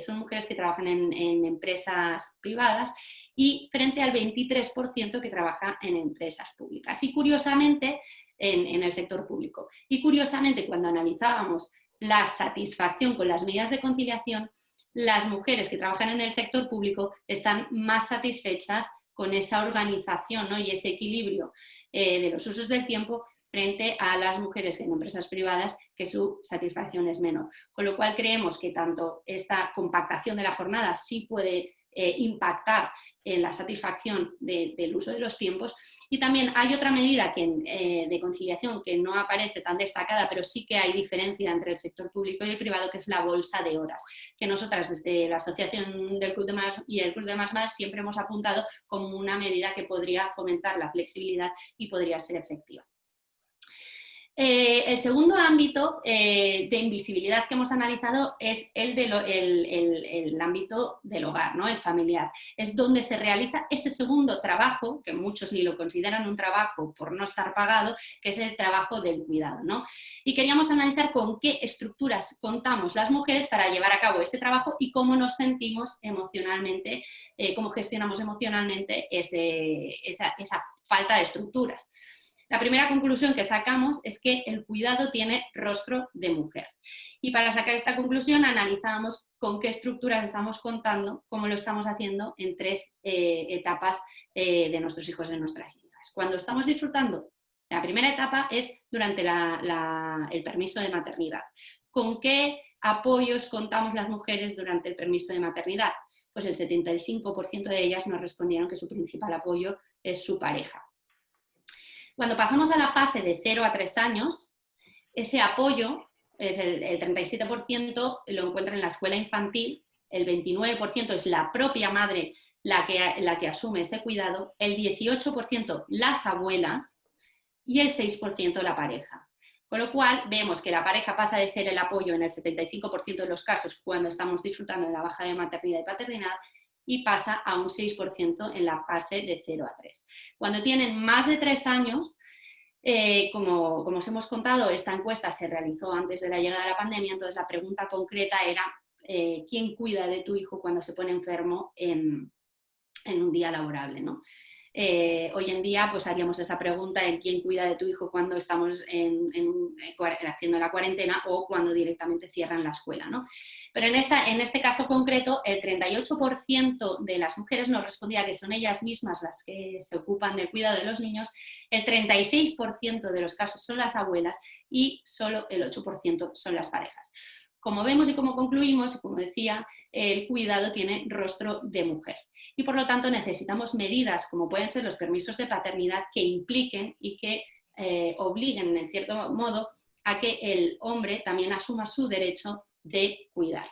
son mujeres que trabajan en empresas privadas y frente al 23% que trabaja en empresas públicas. Y curiosamente, en el sector público. Y curiosamente, cuando analizábamos la satisfacción con las medidas de conciliación, las mujeres que trabajan en el sector público están más satisfechas con esa organización, ¿no? Y ese equilibrio de los usos del tiempo frente a las mujeres en empresas privadas, que su satisfacción es menor. Con lo cual creemos que tanto esta compactación de la jornada sí puede impactar en la satisfacción del uso de los tiempos. Y también hay otra medida de conciliación que no aparece tan destacada, pero sí que hay diferencia entre el sector público y el privado, que es la bolsa de horas, que nosotras desde la Asociación del Club de Madres y el Club de Madres siempre hemos apuntado como una medida que podría fomentar la flexibilidad y podría ser efectiva. El segundo ámbito de invisibilidad que hemos analizado es el ámbito del hogar, ¿no? El familiar. Es donde se realiza ese segundo trabajo, que muchos ni lo consideran un trabajo por no estar pagado, que es el trabajo del cuidado, ¿no? Y queríamos analizar con qué estructuras contamos las mujeres para llevar a cabo ese trabajo y cómo nos sentimos emocionalmente, cómo gestionamos emocionalmente esa falta de estructuras. La primera conclusión que sacamos es que el cuidado tiene rostro de mujer. Y para sacar esta conclusión analizábamos con qué estructuras estamos contando, cómo lo estamos haciendo en 3 etapas de nuestros hijos y de nuestras hijas. Cuando estamos disfrutando, la primera etapa es durante el permiso de maternidad. ¿Con qué apoyos contamos las mujeres durante el permiso de maternidad? Pues el 75% de ellas nos respondieron que su principal apoyo es su pareja. Cuando pasamos a la fase de 0 a 3 años, ese apoyo, es el 37% lo encuentra en la escuela infantil, el 29% es la propia madre la que asume ese cuidado, el 18% las abuelas y el 6% la pareja. Con lo cual vemos que la pareja pasa de ser el apoyo en el 75% de los casos cuando estamos disfrutando de la baja de maternidad y paternidad y pasa a un 6% en la fase de 0 a 3. Cuando tienen más de 3 años, como os hemos contado, esta encuesta se realizó antes de la llegada de la pandemia, entonces la pregunta concreta era ¿quién cuida de tu hijo cuando se pone enfermo en un día laborable, ¿no? Hoy en día pues haríamos esa pregunta en quién cuida de tu hijo cuando estamos haciendo la cuarentena o cuando directamente cierran la escuela, ¿no? Pero en este caso concreto el 38% de las mujeres nos respondía que son ellas mismas las que se ocupan del cuidado de los niños, el 36% de los casos son las abuelas y solo el 8% son las parejas. Como vemos y como concluimos, como decía, el cuidado tiene rostro de mujer y por lo tanto necesitamos medidas como pueden ser los permisos de paternidad que impliquen y que obliguen en cierto modo a que el hombre también asuma su derecho de cuidar.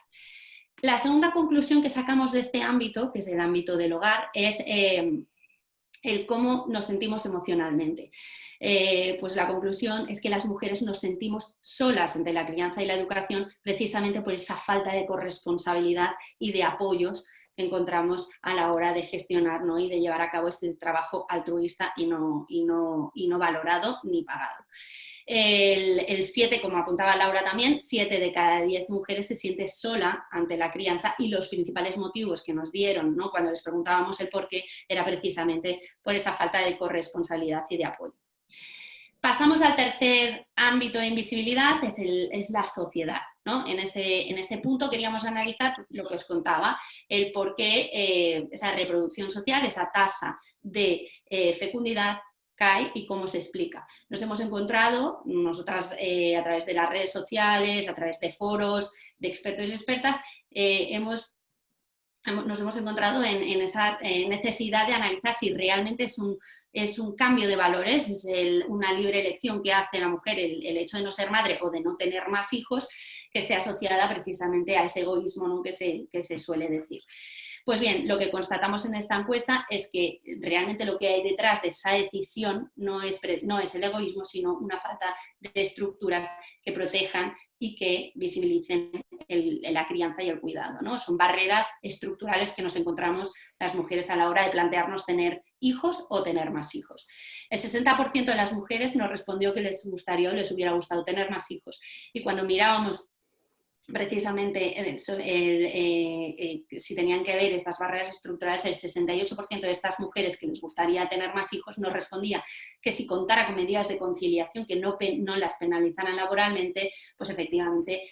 La segunda conclusión que sacamos de este ámbito, que es el ámbito del hogar, es el cómo nos sentimos emocionalmente. Pues la conclusión es que las mujeres nos sentimos solas ante la crianza y la educación precisamente por esa falta de corresponsabilidad y de apoyos que encontramos a la hora de gestionar, ¿no? Y de llevar a cabo este trabajo altruista y no valorado ni pagado. El 7, como apuntaba Laura también, 7 de cada 10 mujeres se siente sola ante la crianza y los principales motivos que nos dieron, ¿no? Cuando les preguntábamos el por qué era precisamente por esa falta de corresponsabilidad y de apoyo. Pasamos al tercer ámbito de invisibilidad, es la sociedad, ¿no? En este punto queríamos analizar lo que os contaba, el por qué esa reproducción social, esa tasa de fecundidad cae y cómo se explica. Nos hemos encontrado, nosotras a través de las redes sociales, a través de foros, de expertos y expertas, nos hemos encontrado en esa necesidad de analizar si realmente es un cambio de valores, es una libre elección que hace la mujer el hecho de no ser madre o de no tener más hijos, que esté asociada precisamente a ese egoísmo, ¿no? que se suele decir. Pues bien, lo que constatamos en esta encuesta es que realmente lo que hay detrás de esa decisión no es el egoísmo, sino una falta de estructuras que protejan y que visibilicen la crianza y el cuidado, ¿no? Son barreras estructurales que nos encontramos las mujeres a la hora de plantearnos tener hijos o tener más hijos. El 60% de las mujeres nos respondió que les gustaría o les hubiera gustado tener más hijos. Y cuando mirábamos precisamente si tenían que ver estas barreras estructurales, el 68% de estas mujeres que les gustaría tener más hijos nos respondía que si contara con medidas de conciliación que no las penalizaran laboralmente, pues efectivamente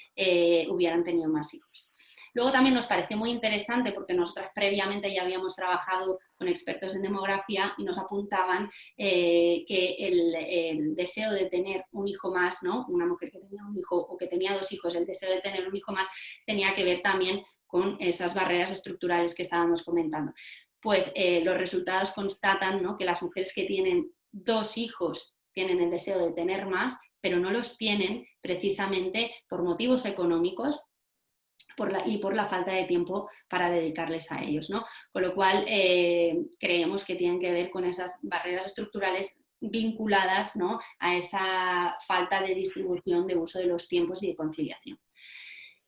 hubieran tenido más hijos. Luego también nos pareció muy interesante porque nosotras previamente ya habíamos trabajado con expertos en demografía y nos apuntaban que el deseo de tener un hijo más, ¿no? Una mujer que tenía un hijo o que tenía 2 hijos, el deseo de tener un hijo más tenía que ver también con esas barreras estructurales que estábamos comentando. Pues los resultados constatan, ¿no? Que las mujeres que tienen 2 hijos tienen el deseo de tener más, pero no los tienen precisamente por motivos económicos, y por la falta de tiempo para dedicarles a ellos, ¿no? Con lo cual creemos que tienen que ver con esas barreras estructurales vinculadas, ¿no? A esa falta de distribución de uso de los tiempos y de conciliación.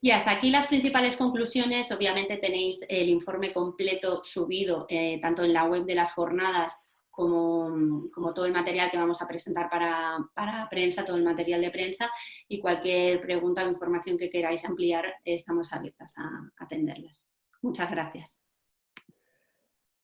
Y hasta aquí las principales conclusiones. Obviamente tenéis el informe completo subido tanto en la web de las jornadas como todo el material que vamos a presentar para prensa, todo el material de prensa, y cualquier pregunta o información que queráis ampliar, estamos abiertas a atenderlas. Muchas gracias.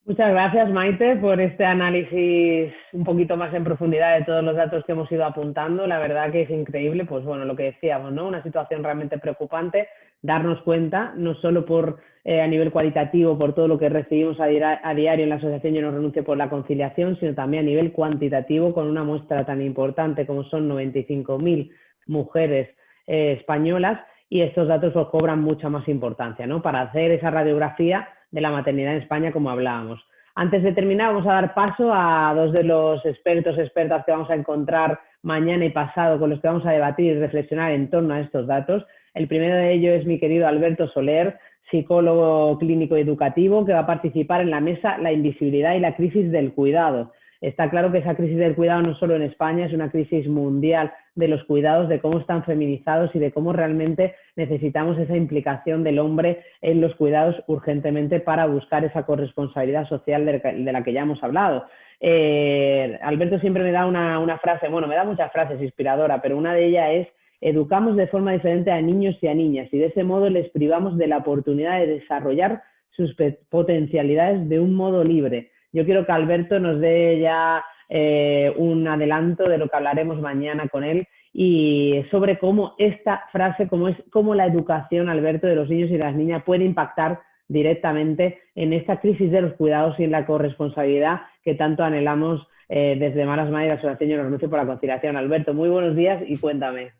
Muchas gracias, Maite, por este análisis un poquito más en profundidad de todos los datos que hemos ido apuntando. La verdad que es increíble, pues bueno, lo que decíamos, ¿no? Una situación realmente preocupante, darnos cuenta, no solo por a nivel cualitativo, por todo lo que recibimos a diario en la Asociación Yo No Renuncio por la Conciliación, sino también a nivel cuantitativo, con una muestra tan importante como son 95.000 mujeres españolas, y estos datos pues, cobran mucha más importancia, ¿no? Para hacer esa radiografía de la maternidad en España, como hablábamos. Antes de terminar, vamos a dar paso a dos de los expertas que vamos a encontrar mañana y pasado, con los que vamos a debatir y reflexionar en torno a estos datos. El primero de ellos es mi querido Alberto Soler, psicólogo clínico educativo, que va a participar en la mesa La invisibilidad y la crisis del cuidado. Está claro que esa crisis del cuidado no solo en España, es una crisis mundial de los cuidados, de cómo están feminizados y de cómo realmente necesitamos esa implicación del hombre en los cuidados urgentemente para buscar esa corresponsabilidad social de la que ya hemos hablado. Alberto siempre me da una frase, bueno, me da muchas frases inspiradoras, pero una de ellas es: educamos de forma diferente a niños y a niñas y de ese modo les privamos de la oportunidad de desarrollar sus potencialidades de un modo libre. Yo quiero que Alberto nos dé ya un adelanto de lo que hablaremos mañana con él y sobre cómo esta frase, cómo la educación, Alberto, de los niños y las niñas puede impactar directamente en esta crisis de los cuidados y en la corresponsabilidad que tanto anhelamos desde Malas Madres y la Asociación Yo No Renuncio por la Conciliación. Alberto, muy buenos días y cuéntame.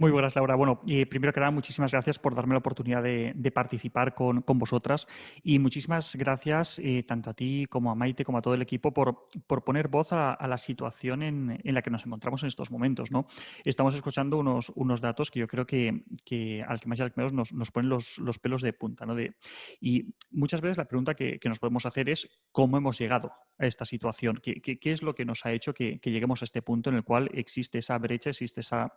Muy buenas, Laura. Bueno, primero que nada, muchísimas gracias por darme la oportunidad de participar con vosotras y muchísimas gracias tanto a ti como a Maite como a todo el equipo por poner voz a la situación en la que nos encontramos en estos momentos, ¿no? Estamos escuchando unos datos que yo creo que al que más y al que menos nos ponen los pelos de punta, ¿no? Y muchas veces la pregunta que nos podemos hacer es ¿cómo hemos llegado a esta situación? ¿Qué es lo que nos ha hecho que lleguemos a este punto en el cual existe esa brecha, existe esa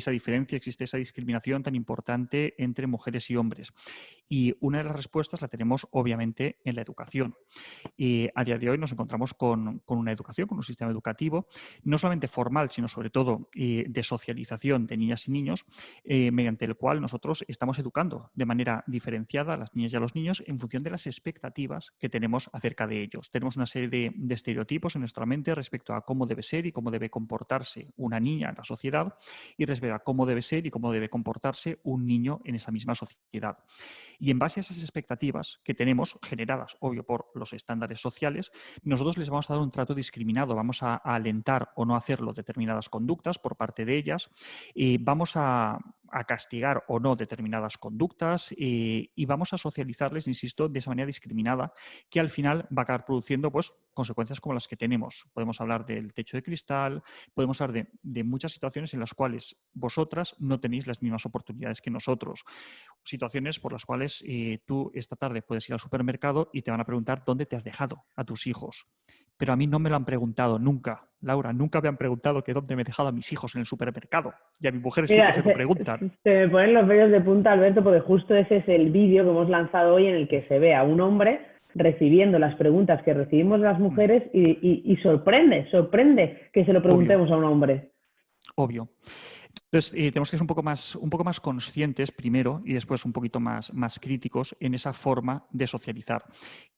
diferencia, existe esa discriminación tan importante entre mujeres y hombres? Y una de las respuestas la tenemos obviamente en la educación. A día de hoy nos encontramos con una educación, con un sistema educativo, no solamente formal, sino sobre todo de socialización de niñas y niños, mediante el cual nosotros estamos educando de manera diferenciada a las niñas y a los niños en función de las expectativas que tenemos acerca de ellos. Tenemos una serie de estereotipos en nuestra mente respecto a cómo debe ser y cómo debe comportarse una niña en la sociedad y respecto a cómo debe ser y cómo debe comportarse un niño en esa misma sociedad. Y en base a esas expectativas que tenemos, generadas, obvio, por los estándares sociales, nosotros les vamos a dar un trato discriminado, vamos a alentar o no hacerlo determinadas conductas por parte de ellas, vamos a castigar o no determinadas conductas y vamos a socializarles, insisto, de esa manera discriminada que al final va a acabar produciendo pues, consecuencias como las que tenemos. Podemos hablar del techo de cristal, podemos hablar de muchas situaciones en las cuales vosotras no tenéis las mismas oportunidades que nosotros. Situaciones por las cuales tú esta tarde puedes ir al supermercado y te van a preguntar dónde te has dejado a tus hijos. Pero a mí no me lo han preguntado nunca. Laura, nunca me han preguntado que dónde me he dejado a mis hijos en el supermercado. Y a mis mujeres sí que se lo preguntan. Se me ponen los vellos de punta, Alberto, porque justo ese es el vídeo que hemos lanzado hoy en el que se ve a un hombre recibiendo las preguntas que recibimos las mujeres y sorprende que se lo preguntemos a un hombre. Obvio. Entonces, tenemos que ser un poco más conscientes primero y después un poquito más críticos en esa forma de socializar.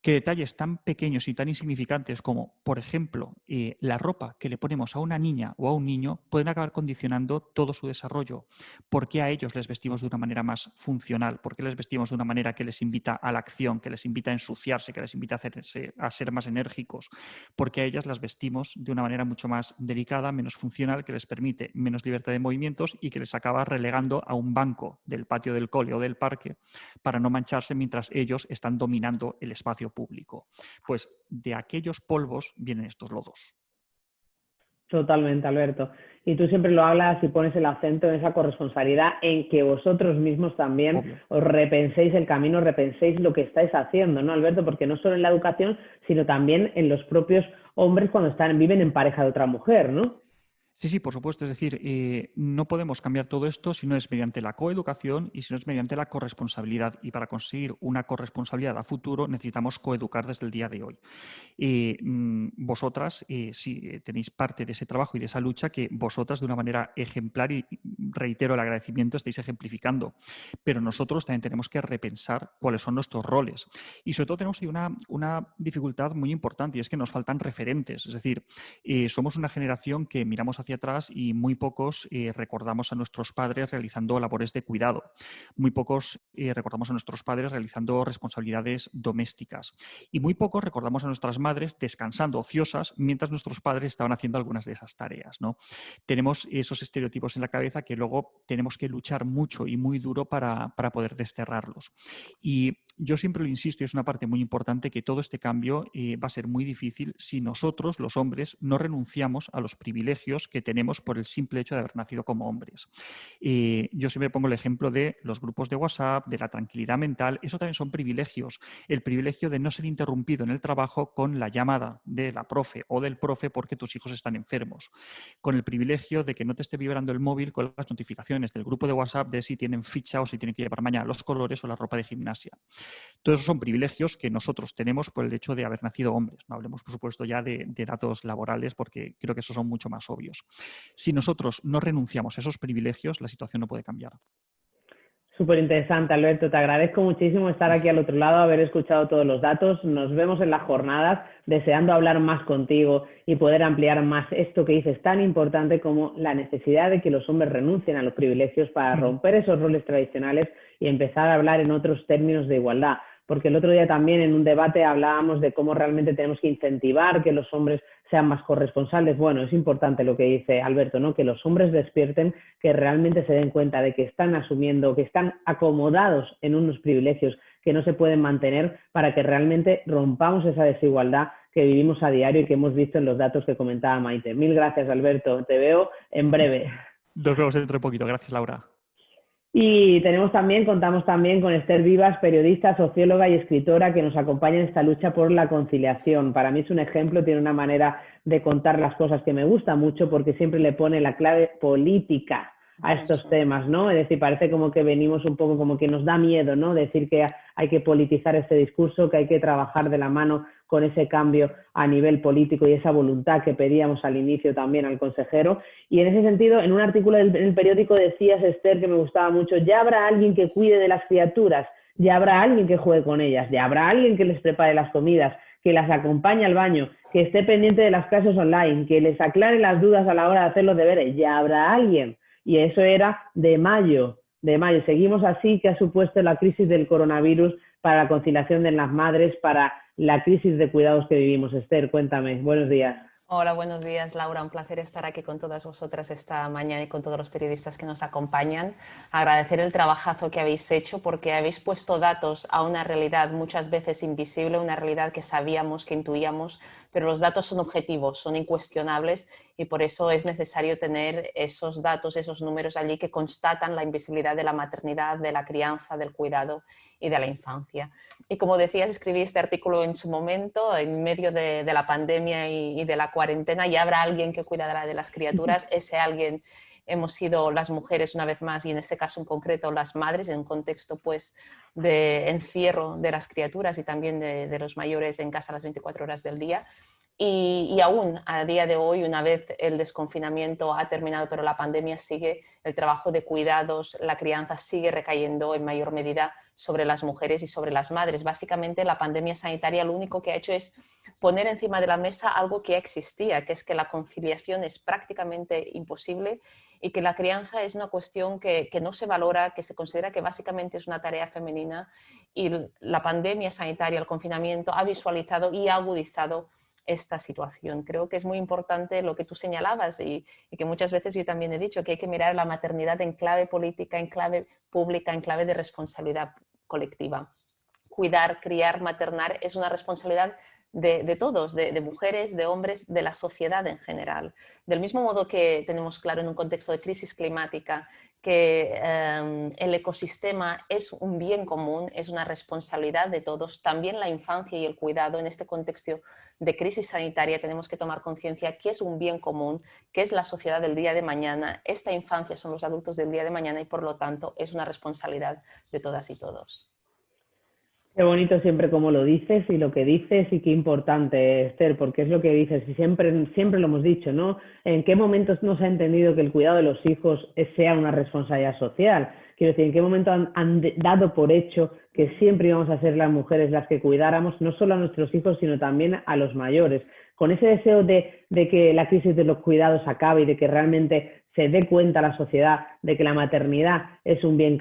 Que detalles tan pequeños y tan insignificantes como, por ejemplo, la ropa que le ponemos a una niña o a un niño pueden acabar condicionando todo su desarrollo. ¿Por qué a ellos les vestimos de una manera más funcional? ¿Por qué les vestimos de una manera que les invita a la acción, que les invita a ensuciarse, que les invita a ser más enérgicos? ¿Por qué a ellas las vestimos de una manera mucho más delicada, menos funcional, que les permite menos libertad de movimientos y que les acaba relegando a un banco del patio del cole o del parque para no mancharse mientras ellos están dominando el espacio público? Pues de aquellos polvos vienen estos lodos. Totalmente, Alberto. Y tú siempre lo hablas y pones el acento en esa corresponsabilidad, en que vosotros mismos también Obvio. os repenséis el camino, repenséis lo que estáis haciendo, ¿no, Alberto? Porque no solo en la educación, sino también en los propios hombres cuando viven en pareja de otra mujer, ¿no? Sí, por supuesto. Es decir, no podemos cambiar todo esto si no es mediante la coeducación y si no es mediante la corresponsabilidad. Y para conseguir una corresponsabilidad a futuro necesitamos coeducar desde el día de hoy. Vosotras sí tenéis parte de ese trabajo y de esa lucha que vosotras de una manera ejemplar y reitero el agradecimiento, estáis ejemplificando, pero nosotros también tenemos que repensar cuáles son nuestros roles. Y sobre todo tenemos ahí una dificultad muy importante, y es que nos faltan referentes. Es decir, somos una generación que miramos hacia atrás y muy pocos recordamos a nuestros padres realizando labores de cuidado. Muy pocos recordamos a nuestros padres realizando responsabilidades domésticas. Y muy pocos recordamos a nuestras madres descansando ociosas mientras nuestros padres estaban haciendo algunas de esas tareas, ¿no? Tenemos esos estereotipos en la cabeza que luego tenemos que luchar mucho y muy duro para poder desterrarlos. Y yo siempre lo insisto, y es una parte muy importante, que todo este cambio va a ser muy difícil si nosotros, los hombres, no renunciamos a los privilegios que tenemos por el simple hecho de haber nacido como hombres. Yo siempre pongo el ejemplo de los grupos de WhatsApp, de la tranquilidad mental. Eso también son privilegios. El privilegio de no ser interrumpido en el trabajo con la llamada de la profe o del profe porque tus hijos están enfermos. Con el privilegio de que no te esté vibrando el móvil con las notificaciones del grupo de WhatsApp de si tienen ficha o si tienen que llevar mañana los colores o la ropa de gimnasia. Todos esos son privilegios que nosotros tenemos por el hecho de haber nacido hombres. No hablemos, por supuesto, ya de datos laborales, porque creo que esos son mucho más obvios. Si nosotros no renunciamos a esos privilegios, la situación no puede cambiar. Súper interesante, Alberto. Te agradezco muchísimo estar aquí al otro lado, haber escuchado todos los datos. Nos vemos en las jornadas, deseando hablar más contigo y poder ampliar más esto que dices tan importante como la necesidad de que los hombres renuncien a los privilegios para romper esos roles tradicionales y empezar a hablar en otros términos de igualdad. Porque el otro día también en un debate hablábamos de cómo realmente tenemos que incentivar que los hombres sean más corresponsables. Bueno, es importante lo que dice Alberto, ¿no? Que los hombres despierten, que realmente se den cuenta de que están asumiendo, que están acomodados en unos privilegios que no se pueden mantener, para que realmente rompamos esa desigualdad que vivimos a diario y que hemos visto en los datos que comentaba Maite. Mil gracias, Alberto. Te veo en breve. Nos vemos dentro de poquito. Gracias, Laura. Y contamos también con Esther Vivas, periodista, socióloga y escritora, que nos acompaña en esta lucha por la conciliación. Para mí es un ejemplo, tiene una manera de contar las cosas que me gusta mucho, porque siempre le pone la clave política a estos temas, ¿no? Es decir, parece como que venimos un poco, como que nos da miedo, ¿no? Decir que hay que politizar este discurso, que hay que trabajar de la mano con ese cambio a nivel político y esa voluntad que pedíamos al inicio también al consejero. Y en ese sentido, en un artículo del periódico decías, Esther, que me gustaba mucho: ya habrá alguien que cuide de las criaturas, ya habrá alguien que juegue con ellas, ya habrá alguien que les prepare las comidas, que las acompañe al baño, que esté pendiente de las clases online, que les aclare las dudas a la hora de hacer los deberes, ya habrá alguien. Y eso era de mayo. Seguimos así. ¿Qué ha supuesto la crisis del coronavirus para la conciliación de las madres, para la crisis de cuidados que vivimos? Esther, cuéntame. Buenos días. Hola, buenos días, Laura. Un placer estar aquí con todas vosotras esta mañana y con todos los periodistas que nos acompañan. Agradecer el trabajazo que habéis hecho, porque habéis puesto datos a una realidad muchas veces invisible, una realidad que sabíamos, que intuíamos, pero los datos son objetivos, son incuestionables, y por eso es necesario tener esos datos, esos números allí que constatan la invisibilidad de la maternidad, de la crianza, del cuidado y de la infancia. Y como decías, escribí este artículo en su momento, en medio de la pandemia y de la cuarentena. Ya habrá alguien que cuidará de las criaturas. Ese alguien hemos sido las mujeres una vez más, y en este caso en concreto las madres, en un contexto pues de encierro de las criaturas y también de los mayores en casa las 24 horas del día. Y aún a día de hoy, una vez el desconfinamiento ha terminado, pero la pandemia sigue, el trabajo de cuidados, la crianza sigue recayendo en mayor medida sobre las mujeres y sobre las madres. Básicamente, la pandemia sanitaria lo único que ha hecho es poner encima de la mesa algo que ya existía, que es que la conciliación es prácticamente imposible y que la crianza es una cuestión que no se valora, que se considera que básicamente es una tarea femenina, y la pandemia sanitaria, el confinamiento, ha visualizado y ha agudizado esta situación. Creo que es muy importante lo que tú señalabas y que muchas veces yo también he dicho, que hay que mirar la maternidad en clave política, en clave pública, en clave de responsabilidad colectiva. Cuidar, criar, maternar es una responsabilidad de todos, de mujeres, de hombres, de la sociedad en general. Del mismo modo que tenemos claro en un contexto de crisis climática que el ecosistema es un bien común, es una responsabilidad de todos, también la infancia y el cuidado en este contexto de crisis sanitaria tenemos que tomar conciencia que es un bien común, que es la sociedad del día de mañana, esta infancia son los adultos del día de mañana, y por lo tanto es una responsabilidad de todas y todos. Qué bonito siempre cómo lo dices y lo que dices y qué importante, Esther, porque es lo que dices y siempre lo hemos dicho, ¿no? ¿En qué momentos no se ha entendido que el cuidado de los hijos sea una responsabilidad social? Quiero decir, ¿en qué momento han dado por hecho que siempre íbamos a ser las mujeres las que cuidáramos no solo a nuestros hijos, sino también a los mayores? Con ese deseo de que la crisis de los cuidados acabe y de que realmente se dé cuenta la sociedad de que la maternidad es un bien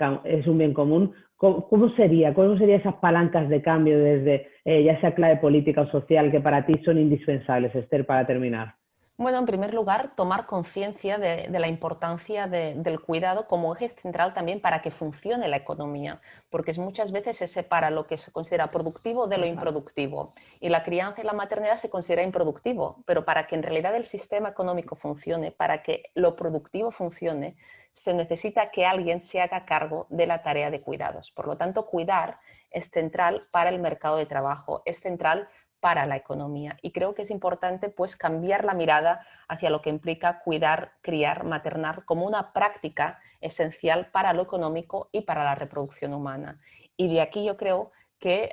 común. ¿Cómo serían esas palancas de cambio desde, ya sea clave política o social, que para ti son indispensables, Esther, para terminar? Bueno, en primer lugar, tomar conciencia de la importancia del cuidado como eje central también para que funcione la economía, porque muchas veces se separa lo que se considera productivo de lo improductivo. Y la crianza y la maternidad se considera improductivo, pero para que en realidad el sistema económico funcione, para que lo productivo funcione, se necesita que alguien se haga cargo de la tarea de cuidados. Por lo tanto, cuidar es central para el mercado de trabajo, es central para la economía. Y creo que es importante pues cambiar la mirada hacia lo que implica cuidar, criar, maternar como una práctica esencial para lo económico y para la reproducción humana. Y de aquí yo creo que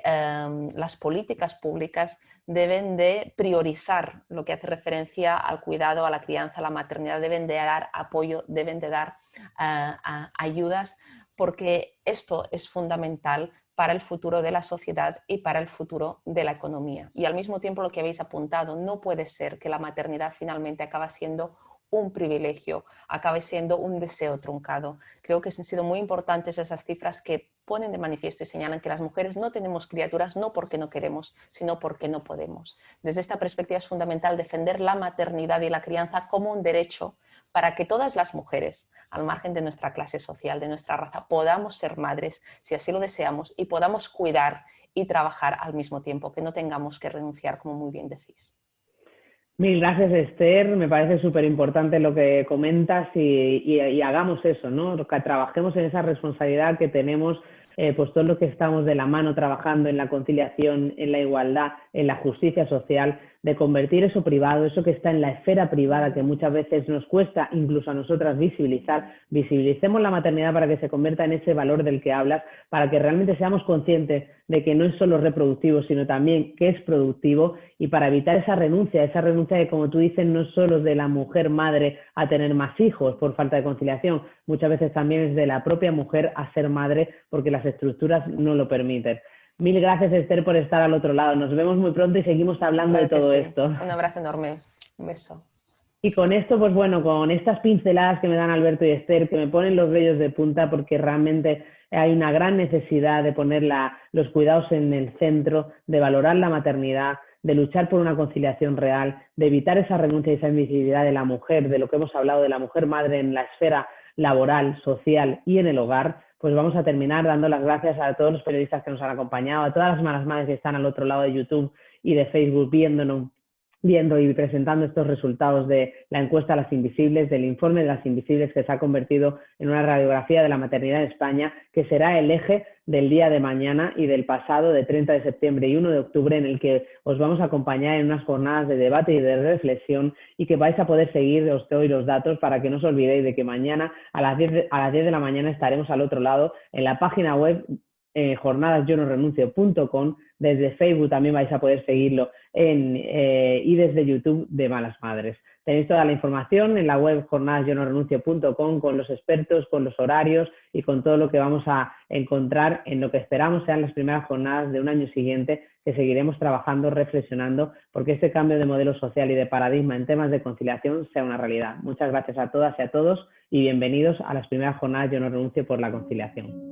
las políticas públicas deben de priorizar lo que hace referencia al cuidado, a la crianza, a la maternidad, deben de dar apoyo, deben de dar ayudas, porque esto es fundamental para el futuro de la sociedad y para el futuro de la economía. Y al mismo tiempo, lo que habéis apuntado, no puede ser que la maternidad finalmente acabe siendo un privilegio, acabe siendo un deseo truncado. Creo que han sido muy importantes esas cifras que ponen de manifiesto y señalan que las mujeres no tenemos criaturas no porque no queremos, sino porque no podemos. Desde esta perspectiva es fundamental defender la maternidad y la crianza como un derecho para que todas las mujeres, al margen de nuestra clase social, de nuestra raza, podamos ser madres, si así lo deseamos, y podamos cuidar y trabajar al mismo tiempo, que no tengamos que renunciar, como muy bien decís. Mil gracias, Esther. Me parece súper importante lo que comentas y hagamos eso, ¿no? Que trabajemos en esa responsabilidad que tenemos, pues todos los que estamos de la mano trabajando en la conciliación, en la igualdad, en la justicia social, de convertir eso privado, eso que está en la esfera privada, que muchas veces nos cuesta incluso a nosotras visibilicemos la maternidad para que se convierta en ese valor del que hablas, para que realmente seamos conscientes de que no es solo reproductivo, sino también que es productivo, y para evitar esa renuncia que, como tú dices, no es solo de la mujer madre a tener más hijos por falta de conciliación, muchas veces también es de la propia mujer a ser madre porque las estructuras no lo permiten. Mil gracias, Esther, por estar al otro lado. Nos vemos muy pronto y seguimos hablando de todo esto. Un abrazo enorme. Un beso. Y con esto, pues bueno, con estas pinceladas que me dan Alberto y Esther, que me ponen los vellos de punta, porque realmente hay una gran necesidad de poner los cuidados en el centro, de valorar la maternidad, de luchar por una conciliación real, de evitar esa renuncia y esa invisibilidad de la mujer, de lo que hemos hablado de la mujer madre en la esfera laboral, social y en el hogar. Pues vamos a terminar dando las gracias a todos los periodistas que nos han acompañado, a todas las malas madres que están al otro lado de YouTube y de Facebook viendo y presentando estos resultados de la encuesta a las invisibles, del informe de las invisibles, que se ha convertido en una radiografía de la maternidad en España, que será el eje del día de mañana y del pasado, de 30 de septiembre y 1 de octubre, en el que os vamos a acompañar en unas jornadas de debate y de reflexión, y que vais a poder seguir, os doy los datos para que no os olvidéis de que mañana a las 10 de la mañana estaremos al otro lado en la página web jornadasyonorenuncio.com. Desde Facebook también vais a poder seguirlo y desde YouTube de Malas Madres. Tenéis toda la información en la web jornadasyonorenuncio.com, con los expertos, con los horarios y con todo lo que vamos a encontrar en lo que esperamos sean las primeras jornadas de un año siguiente, que seguiremos trabajando, reflexionando, porque este cambio de modelo social y de paradigma en temas de conciliación sea una realidad. Muchas gracias a todas y a todos y bienvenidos a las primeras jornadas Yo no renuncio por la conciliación.